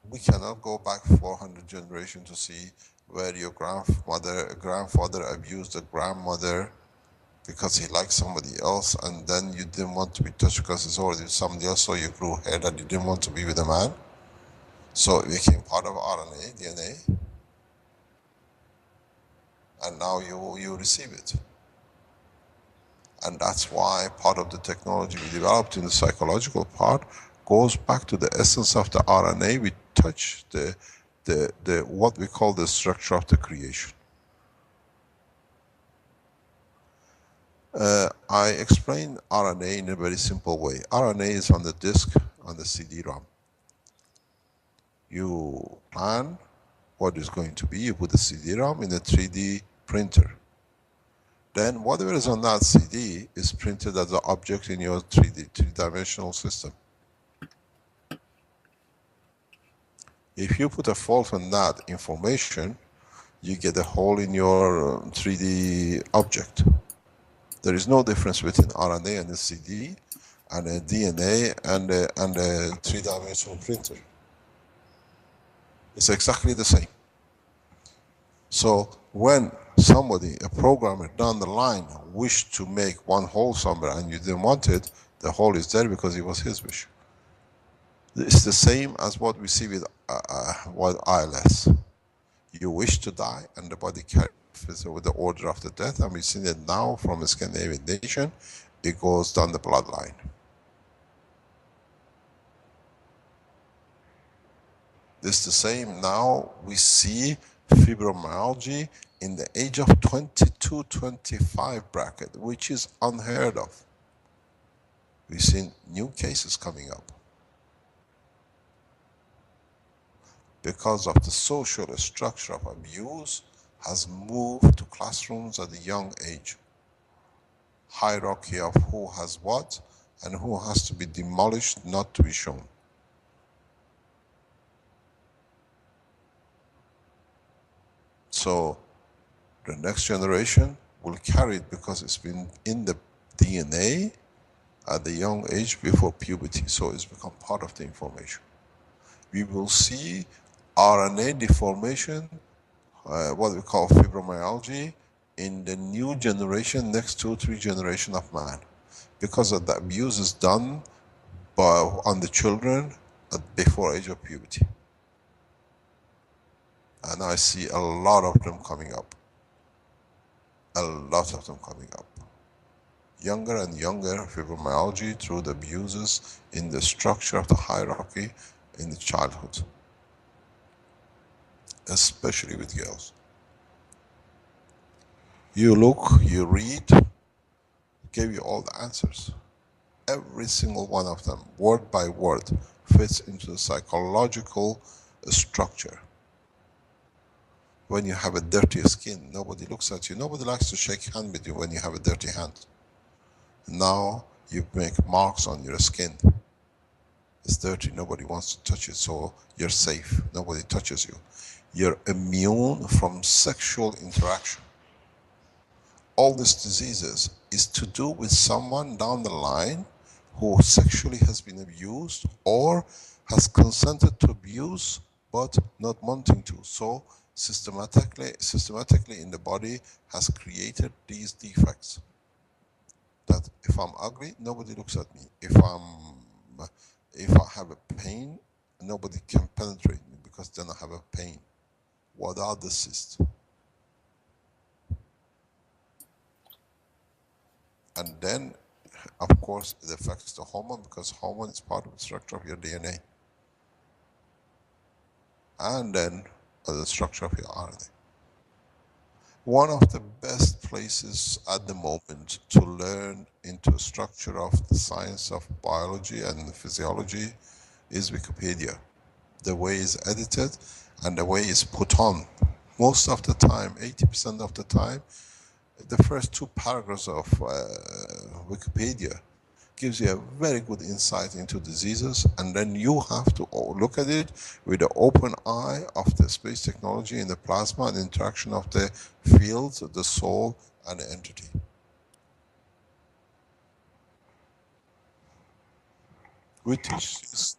We cannot go back 400 generations to see where your grandfather abused a grandmother because he liked somebody else, and then you didn't want to be touched because it's already somebody else, so you grew hair that you didn't want to be with a man. So it became part of RNA, DNA, and now you receive it. And that's why part of the technology we developed in the psychological part goes back to the essence of the RNA. We touch the what we call the structure of the creation. I explain RNA in a very simple way. RNA is on the disk, on the CD-ROM. You plan what is going to be, you put the CD-ROM in a 3D printer. Then whatever is on that CD is printed as an object in your 3D-dimensional system. If you put a fault on that information, you get a hole in your 3D object. There is no difference between RNA and a CD and a DNA and a three-dimensional printer. It's exactly the same. So when somebody, a programmer down the line, wished to make one hole somewhere and you didn't want it, the hole is there because it was his wish. It's the same as what we see with ILS. You wish to die and the body carries with the order of the death, and we've seen it now from a Scandinavian nation. It goes down the bloodline. This is the same. Now we see fibromyalgia in the age of 22-25 bracket, which is unheard of. We've seen new cases coming up because of the social structure of abuse has moved to classrooms at a young age. Hierarchy of who has what and who has to be demolished, not to be shown. So the next generation will carry it because it's been in the DNA at the young age before puberty, so it's become part of the information. We will see RNA deformation, what we call fibromyalgia, in the new generation, next 2-3 generation of man, because of the abuse is done on the children before age of puberty. And I see a lot of them coming up. A lot of them coming up. Younger and younger fibromyalgia through the abuses in the structure of the hierarchy in the childhood, especially with girls. You look, you read, gave you all the answers. Every single one of them, word by word, fits into the psychological structure. When you have a dirty skin, nobody looks at you. Nobody likes to shake hand with you when you have a dirty hand. Now you make marks on your skin. It's dirty, nobody wants to touch it, so you're safe. Nobody touches you. You're immune from sexual interaction. All these diseases is to do with someone down the line who sexually has been abused or has consented to abuse but not wanting to. So systematically in the body has created these defects. That if I'm ugly, nobody looks at me. If I have a pain, nobody can penetrate me because then I have a pain. What are the cysts? And then, of course, it affects the hormone because hormone is part of the structure of your DNA. And then the structure of your RNA. One of the best places at the moment to learn into the structure of the science of biology and physiology is Wikipedia. The way it's edited and the way it's put on. Most of the time, 80% of the time, the first 2 paragraphs of Wikipedia gives you a very good insight into diseases, and then you have to look at it with the open eye of the space technology and the plasma and interaction of the fields, the soul, and the entity. We teach this.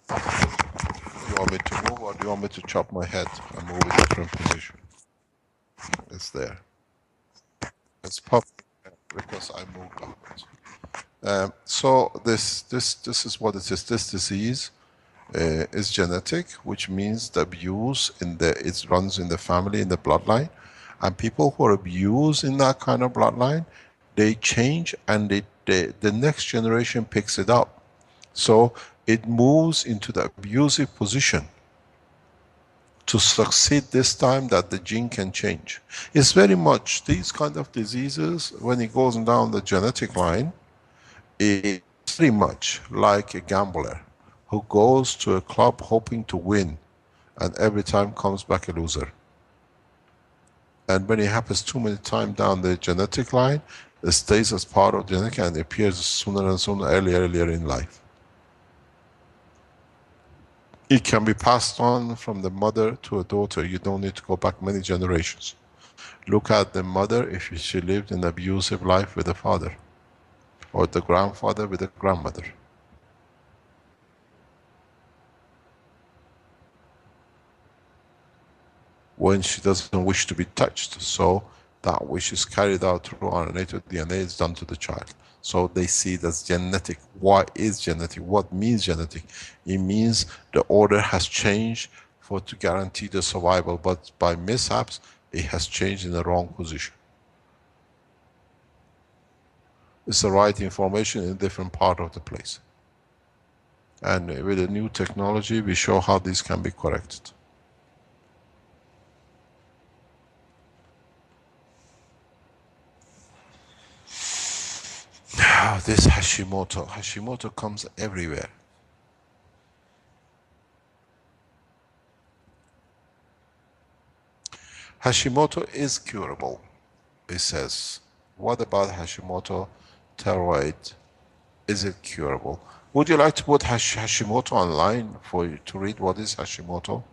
Do you want me to move or do you want me to chop my head and move a different position? It's there. It's popping because I moved backwards. So this is what it is. This disease is genetic, which means the abuse it runs in the family, in the bloodline, and people who are abused in that kind of bloodline, they change, and the next generation picks it up. So it moves into the abusive position to succeed this time that the gene can change. It's very much these kind of diseases, when it goes down the genetic line, it's very much like a gambler who goes to a club hoping to win and every time comes back a loser. And when it happens too many times down the genetic line, it stays as part of genetic and appears sooner and sooner, earlier in life. It can be passed on from the mother to a daughter. You don't need to go back many generations. Look at the mother if she lived an abusive life with the father, or the grandfather with the grandmother. When she doesn't wish to be touched, so that which is carried out through RNA to DNA is done to the child. So they see it as genetic. Why is genetic? What means genetic? It means the order has changed to guarantee the survival, but by mishaps, it has changed in the wrong position. It's the right information in a different part of the place. And with the new technology, we show how this can be corrected. This Hashimoto comes everywhere. Hashimoto is curable, it says. What about Hashimoto thyroid? Is it curable? Would you like to put Hashimoto online for you to read what is Hashimoto?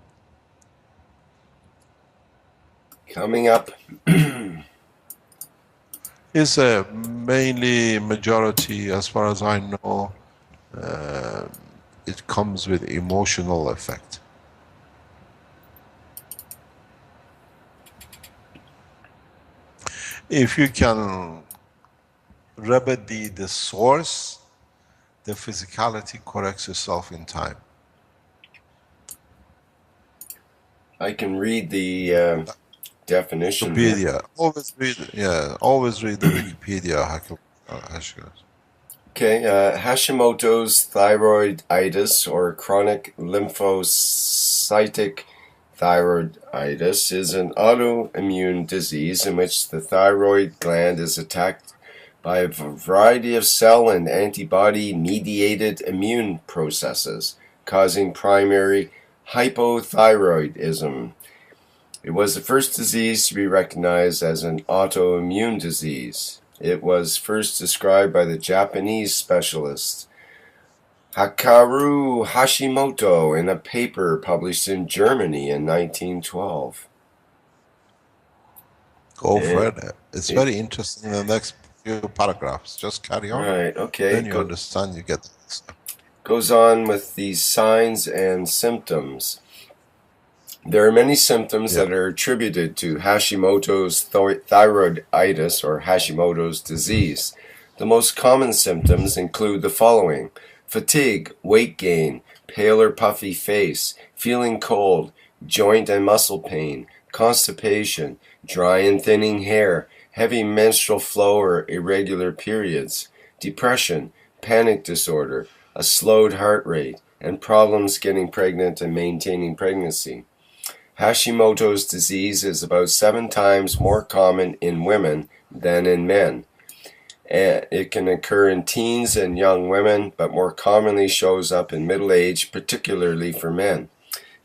Coming up. Is mainly majority, as far as I know, it comes with emotional effect. If you can remedy the source, the physicality corrects itself in time. I can read the definition. Wikipedia. Always read the Wikipedia. Okay, Hashimoto's thyroiditis or chronic lymphocytic thyroiditis is an autoimmune disease in which the thyroid gland is attacked by a variety of cell and antibody-mediated immune processes, causing primary hypothyroidism. It was the first disease to be recognized as an autoimmune disease. It was first described by the Japanese specialist Hikaru Hashimoto in a paper published in Germany in 1912. Go for it. It's very interesting in the next few paragraphs. Just carry on. Right, okay. Then you understand, you get this. Goes on with these signs and symptoms. There are many symptoms that are attributed to Hashimoto's thyroiditis or Hashimoto's disease. The most common symptoms include the following: fatigue, weight gain, pale or puffy face, feeling cold, joint and muscle pain, constipation, dry and thinning hair, heavy menstrual flow or irregular periods, depression, panic disorder, a slowed heart rate, and problems getting pregnant and maintaining pregnancy. Hashimoto's disease is about 7 times more common in women than in men. It can occur in teens and young women, but more commonly shows up in middle age, particularly for men.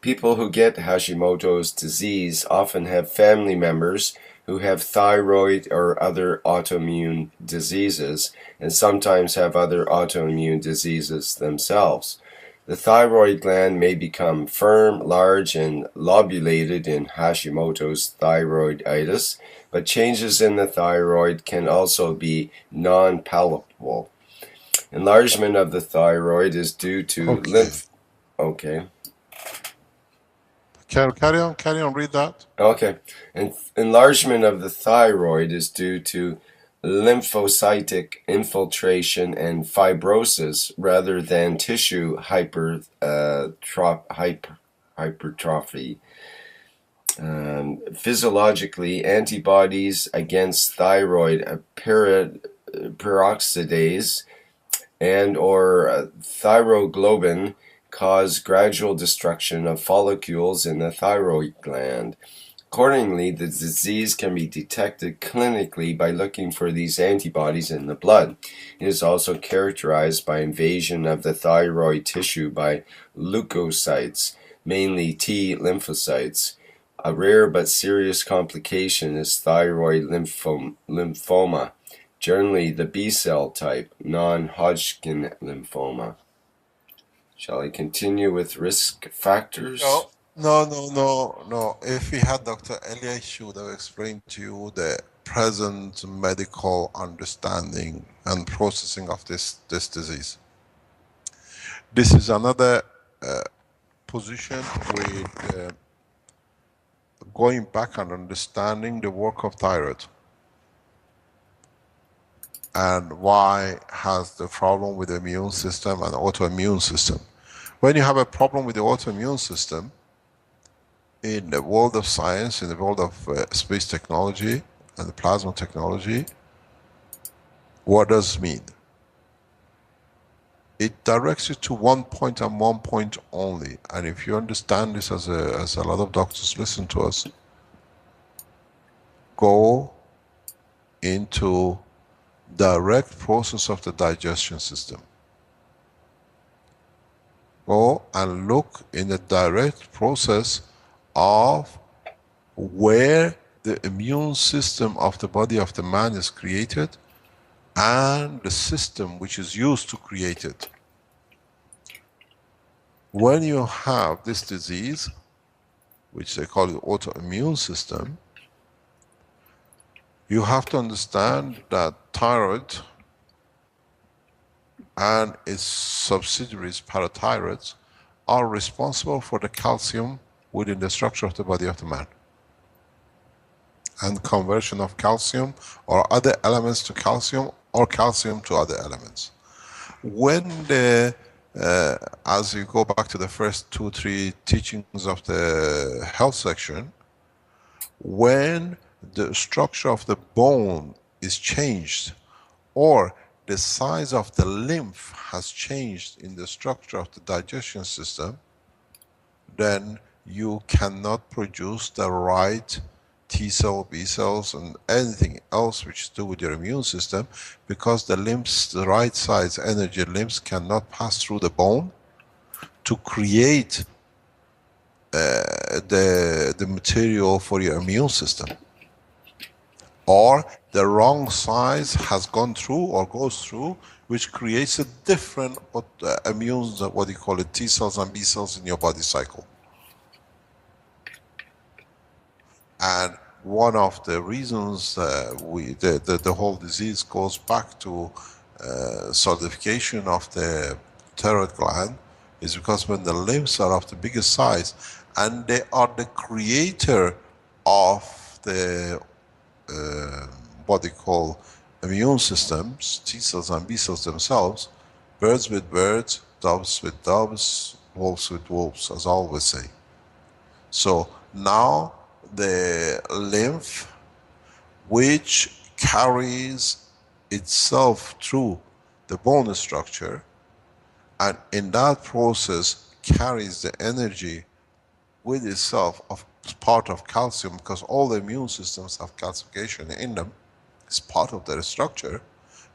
People who get Hashimoto's disease often have family members who have thyroid or other autoimmune diseases, and sometimes have other autoimmune diseases themselves. The thyroid gland may become firm, large, and lobulated in Hashimoto's thyroiditis, but changes in the thyroid can also be non-palpable. Enlargement of the thyroid is due to lymph. Okay. Carry on, read that. Okay. And enlargement of the thyroid is due to lymphocytic infiltration and fibrosis rather than tissue hypertrophy. Physiologically, antibodies against thyroid peroxidase and or thyroglobin cause gradual destruction of follicles in the thyroid gland. Accordingly, the disease can be detected clinically by looking for these antibodies in the blood. It is also characterized by invasion of the thyroid tissue by leukocytes, mainly T lymphocytes. A rare but serious complication is thyroid lymphoma, generally the B-cell type, non-Hodgkin lymphoma. Shall I continue with risk factors? No. If we had Dr. Eliya, he would have explained to you the present medical understanding and processing of this disease. This is another position with going back and understanding the work of thyroid and why has the problem with the immune system and autoimmune system. When you have a problem with the autoimmune system, in the world of science, in the world of space technology and the plasma technology, what does it mean? it directs you to one point and one point only. And if you understand this, as a lot of doctors listen to us, go into direct process of the digestion system. Go and look in the direct process of where the immune system of the body of the man is created and the system which is used to create it. When you have this disease, which they call the autoimmune system, you have to understand that thyroid and its subsidiaries, parathyroids, are responsible for the calcium within the structure of the body of the man, and conversion of calcium or other elements to calcium, or calcium to other elements. When as you go back to the first 2-3 teachings of the health section, when the structure of the bone is changed, or the size of the lymph has changed in the structure of the digestion system, then you cannot produce the right T cell, B cells, and anything else which is to do with your immune system, because the lymphs, the right size energy lymphs, cannot pass through the bone to create the material for your immune system. Or the wrong size has gone through or goes through, which creates a different immune, what do you call it, T cells and B cells in your body cycle. And one of the reasons the whole disease goes back to solidification of the thyroid gland is because when the lymphs are of the biggest size, and they are the creator of the what they call immune systems, T cells and B cells themselves, birds with birds, doves with doves, wolves with wolves, as I always say. So now the lymph, which carries itself through the bone structure, and in that process carries the energy with itself of part of calcium, because all the immune systems have calcification in them. It's part of their structure.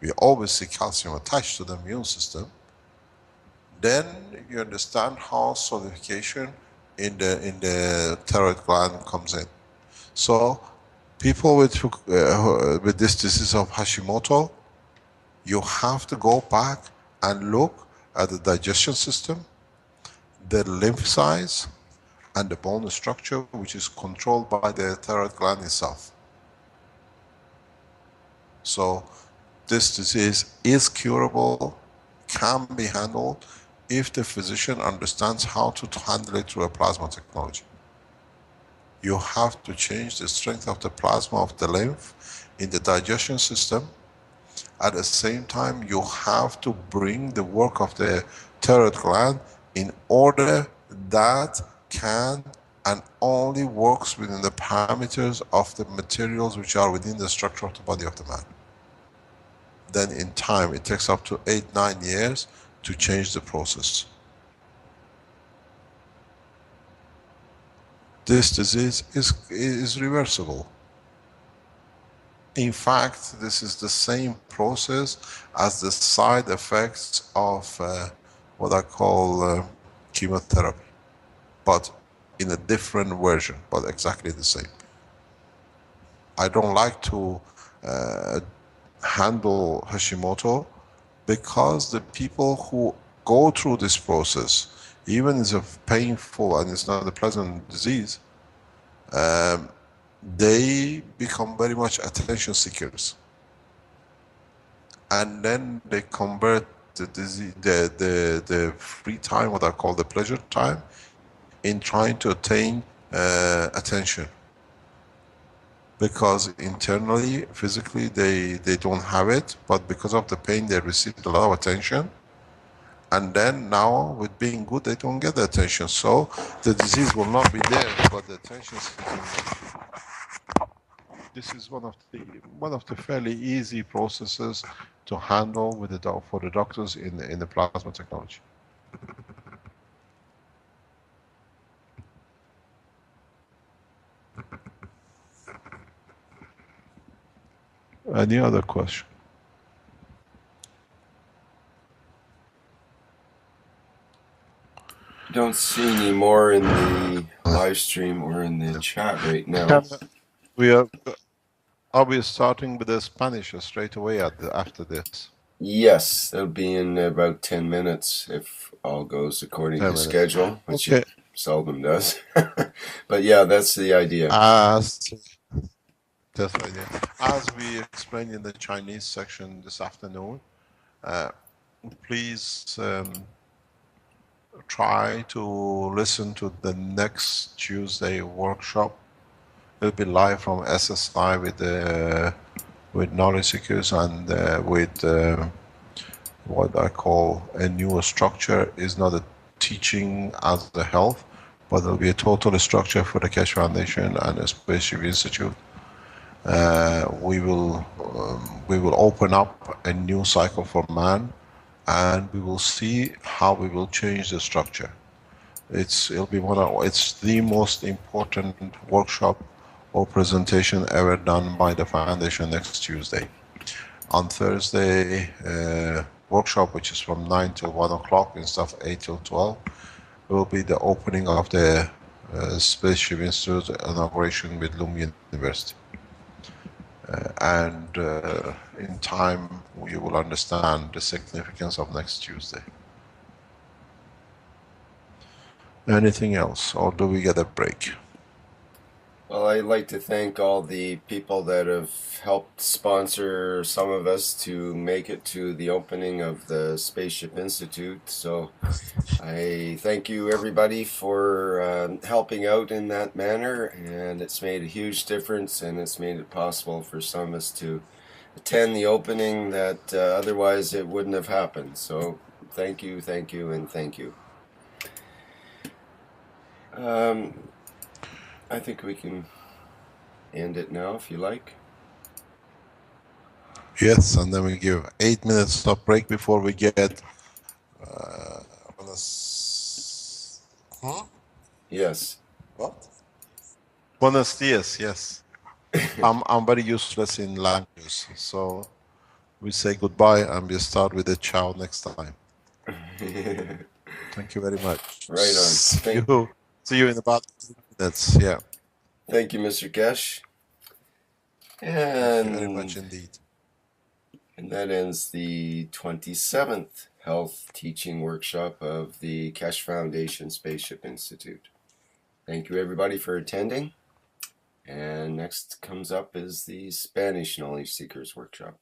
We always see calcium attached to the immune system. Then you understand how solidification in the thyroid gland comes in. So people with this disease of Hashimoto, you have to go back and look at the digestion system, the lymph size, and the bone structure, which is controlled by the thyroid gland itself. So this disease is curable, can be handled, if the physician understands how to handle it through a plasma technology. You have to change the strength of the plasma of the lymph in the digestion system. At the same time, you have to bring the work of the thyroid gland in order that can and only works within the parameters of the materials which are within the structure of the body of the man. Then in time, it takes up to 8-9 years to change the process. This disease is reversible. In fact, this is the same process as the side effects of what I call chemotherapy, but in a different version, but exactly the same. I don't like to handle Hashimoto, because the people who go through this process, even it's a painful and it's not a pleasant disease, they become very much attention seekers, and then they convert the disease, the free time, what I call the pleasure time, in trying to attain attention, because internally, physically, they don't have it, but because of the pain they received a lot of attention, and then now with being good they don't get the attention, so the disease will not be there, but the attention seeking. This is one of the fairly easy processes to handle with for the doctors in the plasma technology. Any other question? Don't see any more in the live stream or in the chat right now. Are we starting with the Spanish straight away after this? Yes, that'll be in about 10 minutes if all goes according to schedule, which it seldom does. But yeah, that's the idea. That's the idea. As we explained in the Chinese section this afternoon, please try to listen to the next Tuesday workshop. It'll be live from SSI with knowledge seekers and with what I call a new structure. Is not a teaching as the health, but there'll be a total structure for the Keshe Foundation and the Spaceship Institute. We will open up a new cycle for man, and we will see how we will change the structure. It's the most important workshop or presentation ever done by the foundation next Tuesday. On Thursday, workshop, which is from 9 till 1 o'clock instead of 8 till 12, will be the opening of the Spaceship Institute inauguration with Lum University. And in time, you will understand the significance of next Tuesday. Anything else, or do we get a break? Well, I'd like to thank all the people that have helped sponsor some of us to make it to the opening of the Spaceship Institute. So I thank you everybody for helping out in that manner, and it's made a huge difference, and it's made it possible for some of us to attend the opening that otherwise it wouldn't have happened. So thank you, and thank you. I think we can end it now if you like. Yes, and then we give 8 minutes stop break before we get Yes. What? Buenos dias, yes. I'm very useless in language, so we say goodbye and we start with a ciao next time. Thank you very much. Right on. See you in about 8 minutes. Yeah. Thank you, Mr. Keshe. Thank you very much indeed. And that ends the 27th Health Teaching Workshop of the Keshe Foundation Spaceship Institute. Thank you everybody for attending. And next comes up is the Spanish Knowledge Seekers Workshop.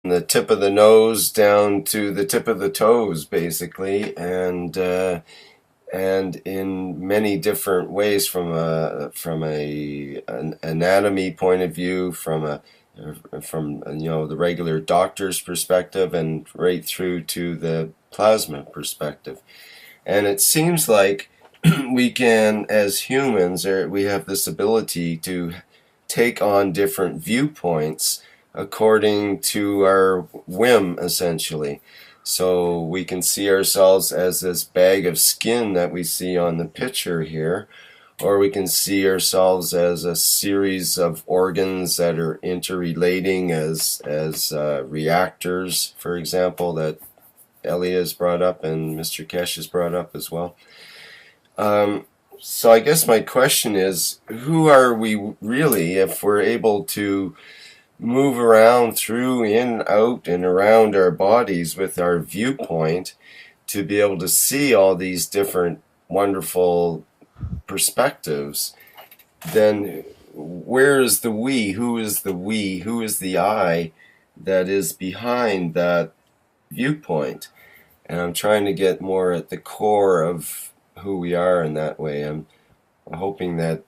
The tip of the nose down to the tip of the toes, basically, and in many different ways, from an anatomy point of view, from the regular doctor's perspective, and right through to the plasma perspective. And it seems like we can, as humans, we have this ability to take on different viewpoints according to our whim, essentially. So we can see ourselves as this bag of skin that we see on the picture here, or we can see ourselves as a series of organs that are interrelating as reactors, for example, that Eliya has brought up and Mr. Keshe has brought up as well. So I guess my question is, who are we really if we're able to move around through, in, out, and around our bodies with our viewpoint to be able to see all these different wonderful perspectives? Then where is the we? Who is the we? Who is the I that is behind that viewpoint? And I'm trying to get more at the core of who we are in that way. I'm hoping that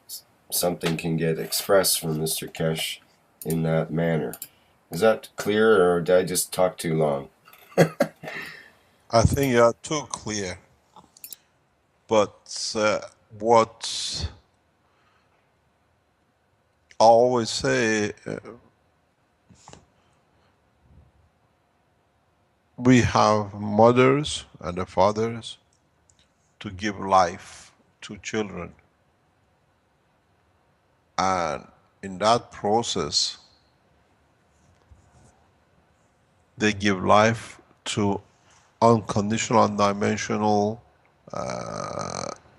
something can get expressed from Mr. Keshe in that manner. Is that clear, or did I just talk too long? I think you are too clear. But what I always say, we have mothers and the fathers to give life to children. And in that process, they give life to unconditional, undimensional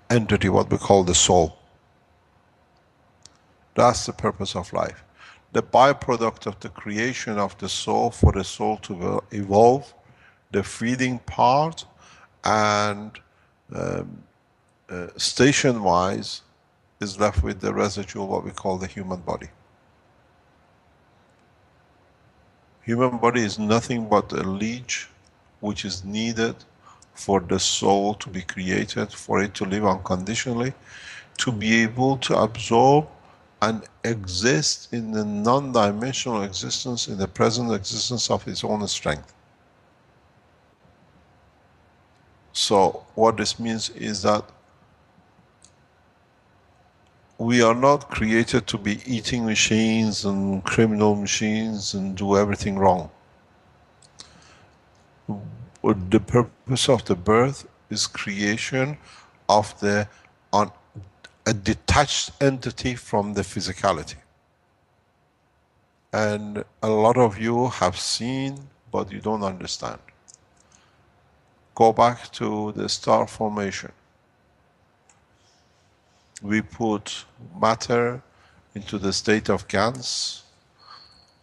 entity, what we call the soul. That's the purpose of life. The byproduct of the creation of the soul, for the soul to evolve, the feeding part, and station-wise is left with the residual, what we call the human body. Human body is nothing but a leech which is needed for the soul to be created, for it to live unconditionally, to be able to absorb and exist in the non-dimensional existence, in the present existence of its own strength. So what this means is that we are not created to be eating machines and criminal machines and do everything wrong. The purpose of the birth is creation of a detached entity from the physicality. And a lot of you have seen, but you don't understand. Go back to the star formation. We put matter into the state of GANs,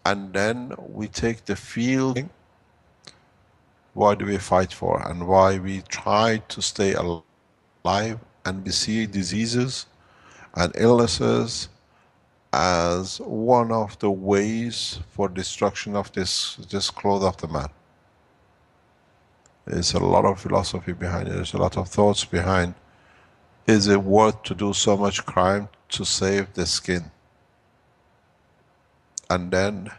and then we take the field. Why do we fight for, and why we try to stay alive, and we see diseases and illnesses as one of the ways for destruction of this cloth of the man. There's a lot of philosophy behind it, there's a lot of thoughts behind. Is it worth to do so much crime to save the skin? And then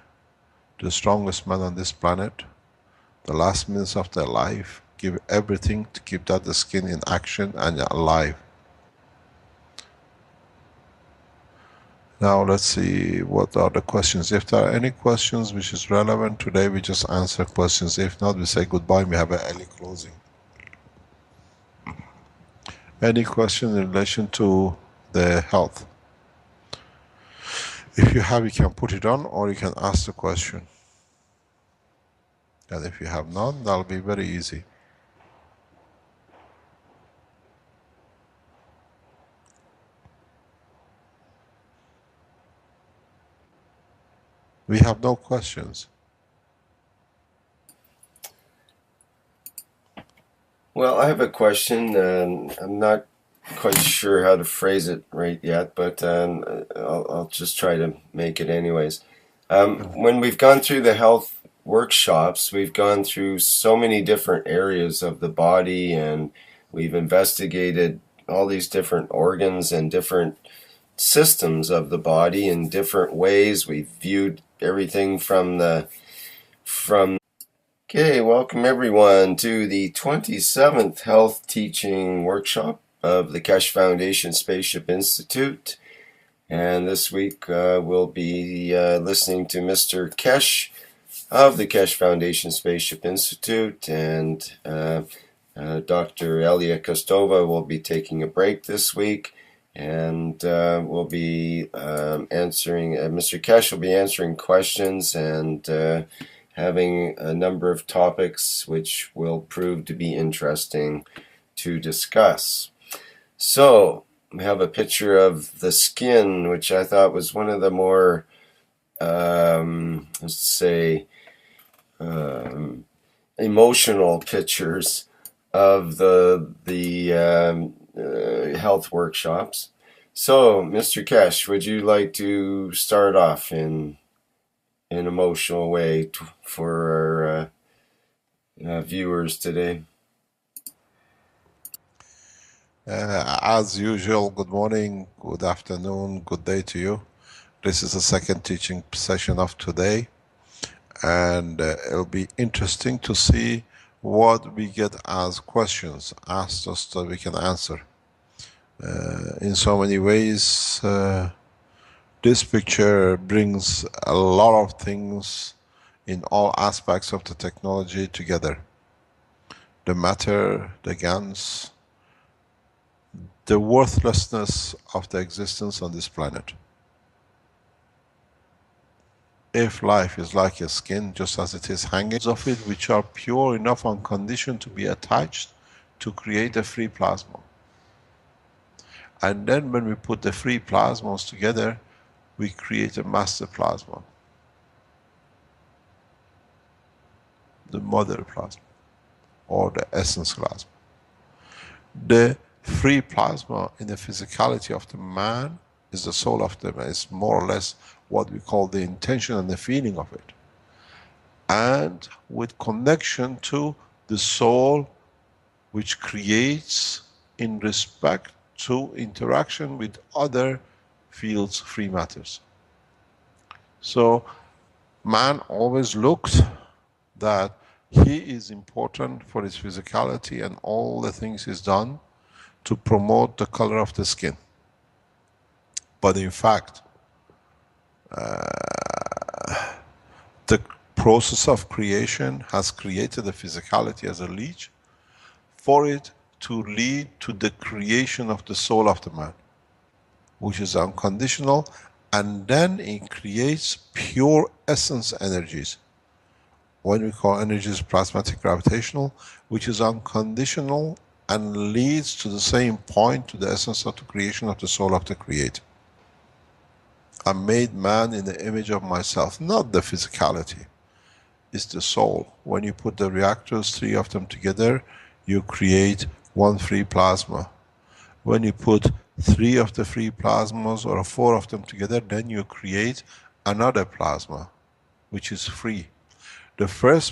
the strongest man on this planet, the last minutes of their life, give everything to keep that the skin in action and alive. Now let's see what are the questions. If there are any questions which is relevant today, we just answer questions. If not, we say goodbye. We have an early closing. Any question in relation to the health? If you have, you can put it on, or you can ask the question. And if you have none, that'll be very easy. We have no questions. Well, I have a question. I'm not quite sure how to phrase it right yet, but I'll just try to make it anyways. When we've gone through the health workshops, we've gone through so many different areas of the body, and we've investigated all these different organs and different systems of the body in different ways. We've viewed everything from Okay, welcome everyone to the 27th Health Teaching Workshop of the Keshe Foundation Spaceship Institute. And this week we'll be listening to Mr. Keshe of the Keshe Foundation Spaceship Institute, and Dr. Eliya will be taking a break this week, and we'll be answering, Mr. Keshe will be answering questions and having a number of topics which will prove to be interesting to discuss. So, we have a picture of the skin, which I thought was one of the more, let's say, emotional pictures of the health workshops. So, Mr. Keshe, would you like to start off in an emotional way for our viewers today? As usual, good morning, good afternoon, good day to you. This is the second teaching session of today, and it'll be interesting to see what we get as questions asked us that we can answer. In so many ways, this picture brings a lot of things in all aspects of the technology together. The matter, the GANs, the worthlessness of the existence on this planet. If life is like a skin, just as it is hanging, of it which are pure enough on condition to be attached to create a free plasma. And then when we put the free plasmas together, we create a master plasma. The mother plasma, or the essence plasma. The free plasma in the physicality of the man is the soul of the man. It's more or less what we call the intention and the feeling of it. And with connection to the soul which creates in respect to interaction with other fields, free matters. So man always looked that he is important for his physicality and all the things he's done to promote the color of the skin. But in fact, the process of creation has created the physicality as a leech for it to lead to the creation of the soul of the man, which is unconditional, and then it creates pure essence energies. What we call energies plasmatic gravitational, which is unconditional and leads to the same point, to the essence of the creation of the soul of the Creator. I made man in the image of myself, not the physicality. It's the soul. When you put the reactors, 3 of them together, you create one free plasma. When you put 3 of the free plasmas or 4 of them together, then you create another plasma, which is free. The first